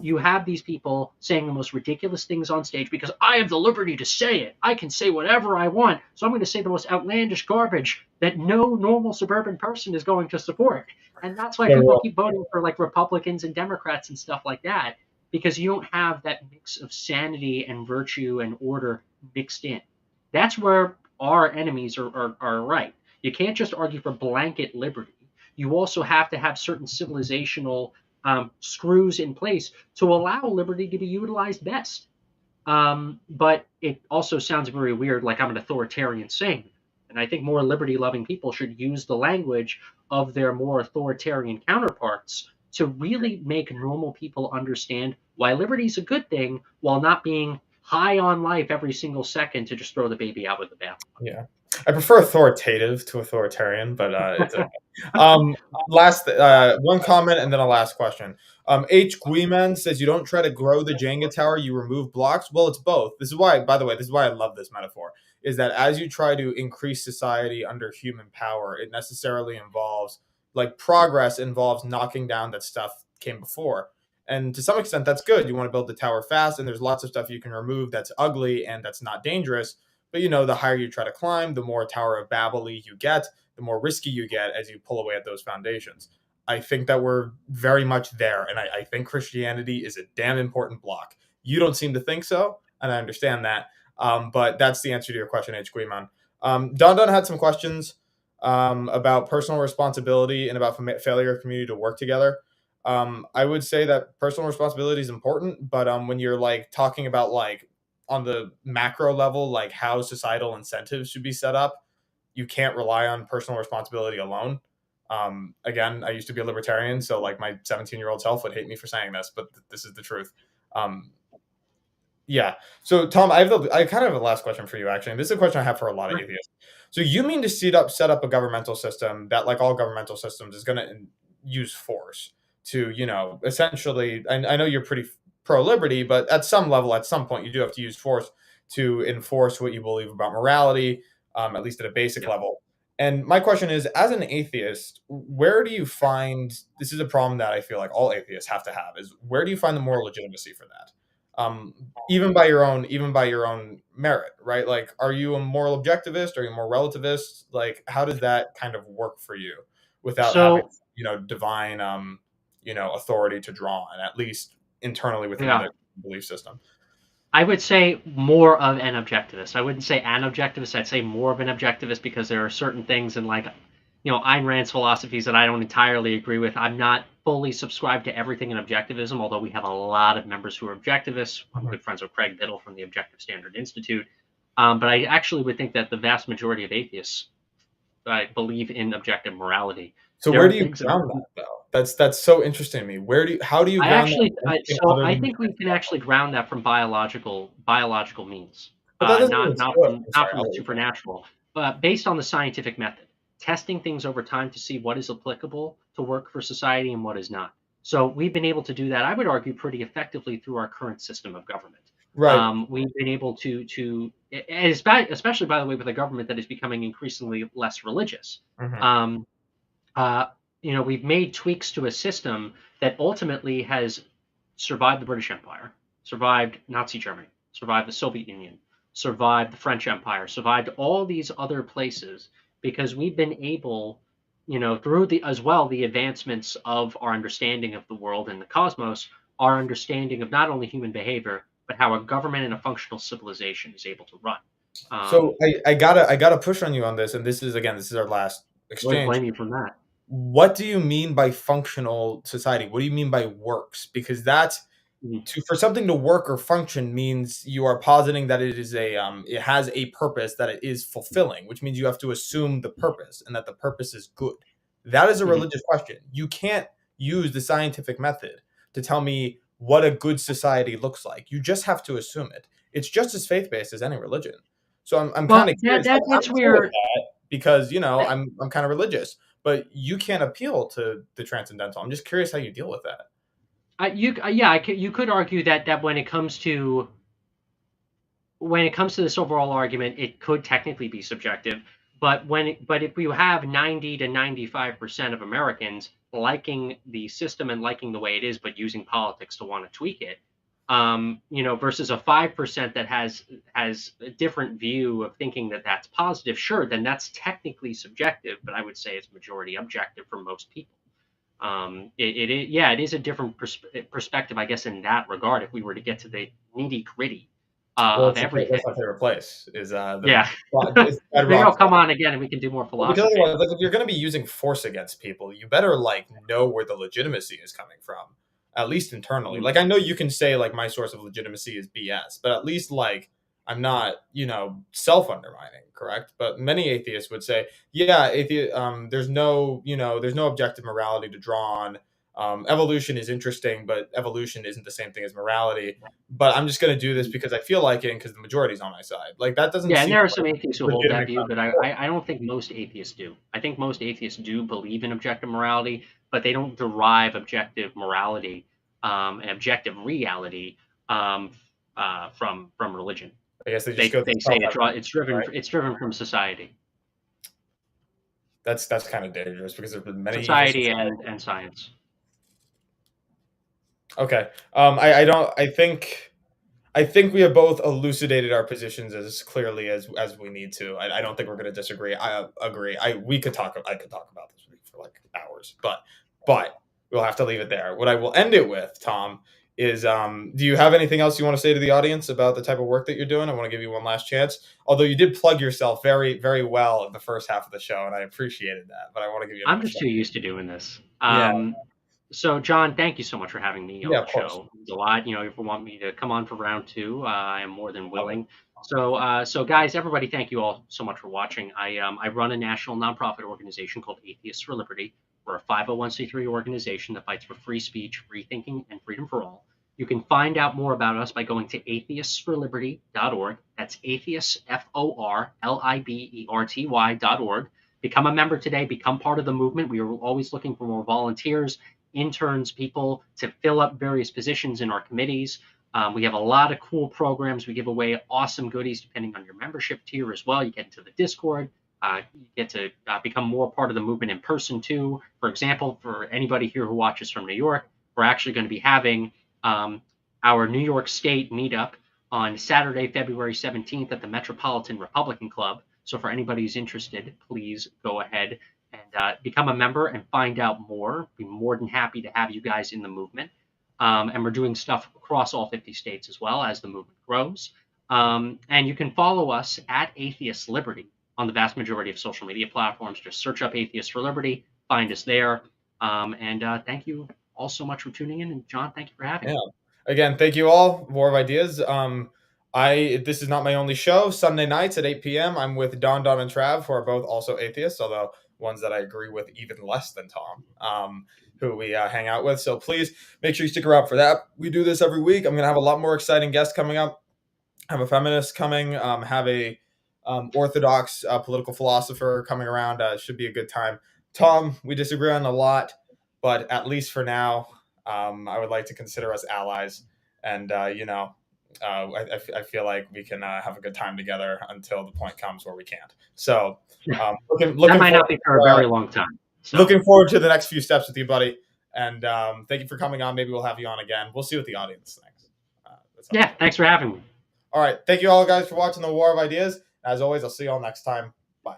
You have these people saying the most ridiculous things on stage because I have the liberty to say it. I can say whatever I want, so I'm going to say the most outlandish garbage that no normal suburban person is going to support. And that's why people
So,
keep voting for like Republicans and Democrats and stuff like that because you don't have that mix of sanity and virtue and order mixed in. That's where our enemies are right. You can't just argue for blanket liberty. You also have to have certain civilizational screws in place to allow liberty to be utilized best. But it also sounds very weird, like I'm an authoritarian saying. And I think more liberty loving people should use the language of their more authoritarian counterparts to really make normal people understand why liberty is a good thing while not being high on life every single second to just throw the baby out with the
yeah. I prefer authoritative to authoritarian, but it's okay. Um, last one comment and then a last question. H. Guiman says you don't try to grow the Jenga tower, you remove blocks. Well, it's both. This is why, by the way, this is why I love this metaphor. Is that as you try to increase society under human power, it necessarily involves like progress involves knocking down that stuff came before. And to some extent, that's good. You want to build the tower fast, and there's lots of stuff you can remove that's ugly and that's not dangerous. But the higher you try to climb, the more Tower of Babel you get, the more risky you get as you pull away at those foundations. I think that we're very much there, and I think Christianity is a damn important block. You don't seem to think so, and I understand that. But that's the answer to your question, H. Guiman. Don had some questions about personal responsibility and about failure of community to work together. I would say that personal responsibility is important, but when you're like talking about like on the macro level, like how societal incentives should be set up, you can't rely on personal responsibility alone. Again, I used to be a libertarian, so like my 17-year-old self would hate me for saying this, but this is the truth. Um, yeah. So Tom, I kind of have a last question for you actually. And this is a question I have for a lot of
power.
atheists. So you mean to set up a governmental system that, like all governmental systems, is going to use force to, essentially. I know you're pretty pro liberty, but at some level, at some point, you do have to use force to enforce what you believe about morality, at least at a basic
Yep.
level. And my question is, as an atheist, where do you find this is a problem that I feel like all atheists have to have is where do you find the moral legitimacy for that? Even by your own merit, right? Like, are you a moral objectivist? Are you more relativist? Like, how does that kind of work for you without having
So
divine authority to draw on, at least internally within
yeah,
the belief system?
I would say more of an objectivist. I wouldn't say an objectivist. I'd say more of an objectivist because there are certain things in like, Ayn Rand's philosophies that I don't entirely agree with. I'm not fully subscribed to everything in objectivism, although we have a lot of members who are objectivists. I'm
Mhm.
good friends with Craig Biddle from the Objective Standard Institute. But I actually would think that the vast majority of atheists believe in objective morality.
So
There
where
are
do you
things that
ground that though? That's so interesting to me. How do you ground that in anything other
I
than
think we can actually ground that from biological means,
but that doesn't mean
not
it's good. I'm
not
sorry,
from
I'll
the
let you finish.
supernatural, but based on the scientific method, testing things over time to see what is applicable to work for society and what is not. So we've been able to do that. I would argue pretty effectively through our current system of government.
Right.
We've been able and especially by the way, with a government that is becoming increasingly less religious.
Mhm.
Um, uh, we've made tweaks to a system that ultimately has survived the British Empire, survived Nazi Germany, survived the Soviet Union, survived the French Empire, survived all these other places because we've been able, through the advancements of our understanding of the world and the cosmos, our understanding of not only human behavior but how a government and a functional civilization is able to run.
So
Um,
I gotta push on you on this, and this is our last
always
exchange.
blame you from that.
What do you mean by functional society? What do you mean by works? Because that's
Mhm.
for something to work or function means you are positing that it has a purpose that it is fulfilling, which means you have to assume the purpose and that the purpose is good. That is a
Mhm.
religious question. You can't use the scientific method to tell me what a good society looks like. You just have to assume it. It's just as faith based as any religion. So I'm kind
Well,
of curious. I'm
that's
cool with
where
that because
that,
I'm kind of religious, but you can't appeal to the transcendental. I'm just curious how you deal with that.
you could argue that when it comes to when it comes to this overall argument, it could technically be subjective. But if we have 90 to 95% of Americans liking the system and liking the way it is, but using politics to want to tweak it, versus a 5% that has a different view of thinking that that's positive, sure, then that's technically subjective, but I would say it's majority objective for most people. It is a different perspective, I guess, in that regard. If we were to get to the nitty gritty
Well,
of everything,
that's my favorite place is the
yeah,
is
maybe
bedrock.
I'll come on again and we can do more
Well, because
philosophy.
otherwise, like, if you're going to be using force against people, you better like know where the legitimacy is coming from, at least internally.
Mm.
Like, I know you can say like my source of legitimacy is BS, but at least like I'm not, self undermining, correct? But many atheists would say, yeah, there's no, there's no objective morality to draw on. Evolution is interesting, but evolution isn't the same thing as morality. But I'm just going to do this because I feel like it, and because the majority's on my side. Like that doesn't
Yeah, and
seem
there are
like
some atheists who hold that
legitimate.
view, but I don't think most atheists do. I think most atheists do believe in objective morality, but they don't derive objective morality and objective reality from religion.
I guess they just
They
go through
they say
self, right?
it's driven from society,
That's kind of dangerous because there's been many evil
society
societies.
and science.
Okay. I don't. I think we have both elucidated our positions as clearly as we need to. I don't think we're going to disagree. I agree. We could talk. I could talk about this for like hours, but we'll have to leave it there. What I will end it with, Tom, is do you have anything else you want to say to the audience about the type of work that you're doing? I want to give you one last chance. Although you did plug yourself very, very well in the first half of the show, and I appreciated that. But I want to give you
I'm
another
just
shot.
too used to doing this.
Yeah.
So, John, thank you so much for having me on
Yeah,
the
of course.
show. It's a lot. If you want me to come on for round two, I am more than
Love it.
willing. So guys, everybody, thank you all so much for watching. I run a national nonprofit organization called Atheists for Liberty. We're a 501c3 organization that fights for free speech, free thinking, and freedom for all. You can find out more about us by going to atheistsforliberty.org. That's atheists, FORLIBERTY.org. Become a member today. Become part of the movement. We are always looking for more volunteers, interns, people to fill up various positions in our committees. We have a lot of cool programs. We give away awesome goodies depending on your membership tier as well. You get into the Discord. You get to become more part of the movement in person too. For example, for anybody here who watches from New York, we're actually going to be having our New York State meetup on Saturday, February 17th at the Metropolitan Republican Club. So for anybody who's interested, please go ahead and become a member and find out more. Be more than happy to have you guys in the movement. And we're doing stuff across all 50 states as well as the movement grows. And you can follow us at Atheist Liberty on the vast majority of social media platforms. Just search up Atheists for Liberty, find us there. And thank you all so much for tuning in. And John, thank you for having me.
Again, thank you all. War of Ideas. This is not my only show. Sunday nights at 8 p.m. I'm with Don, and Trav, who are both also atheists, although ones that I agree with even less than Tom, who we hang out with. So please make sure you stick around for that. We do this every week. I'm going to have a lot more exciting guests coming up. Have a feminist coming. Have a orthodox political philosopher coming around. Should be a good time. Tom, we disagree on a lot, but at least for now, I would like to consider us allies. And, I feel like we can have a good time together until the point comes where we can't. So looking
that might
forward,
not be for a very long time. So.
Looking forward to the next few steps with you, buddy. And thank you for coming on. Maybe we'll have you on again. We'll see what the audience thinks.
Yeah, thanks for having me.
All right. Thank you all, guys, for watching the War of Ideas. As always, I'll see you all next time. Bye.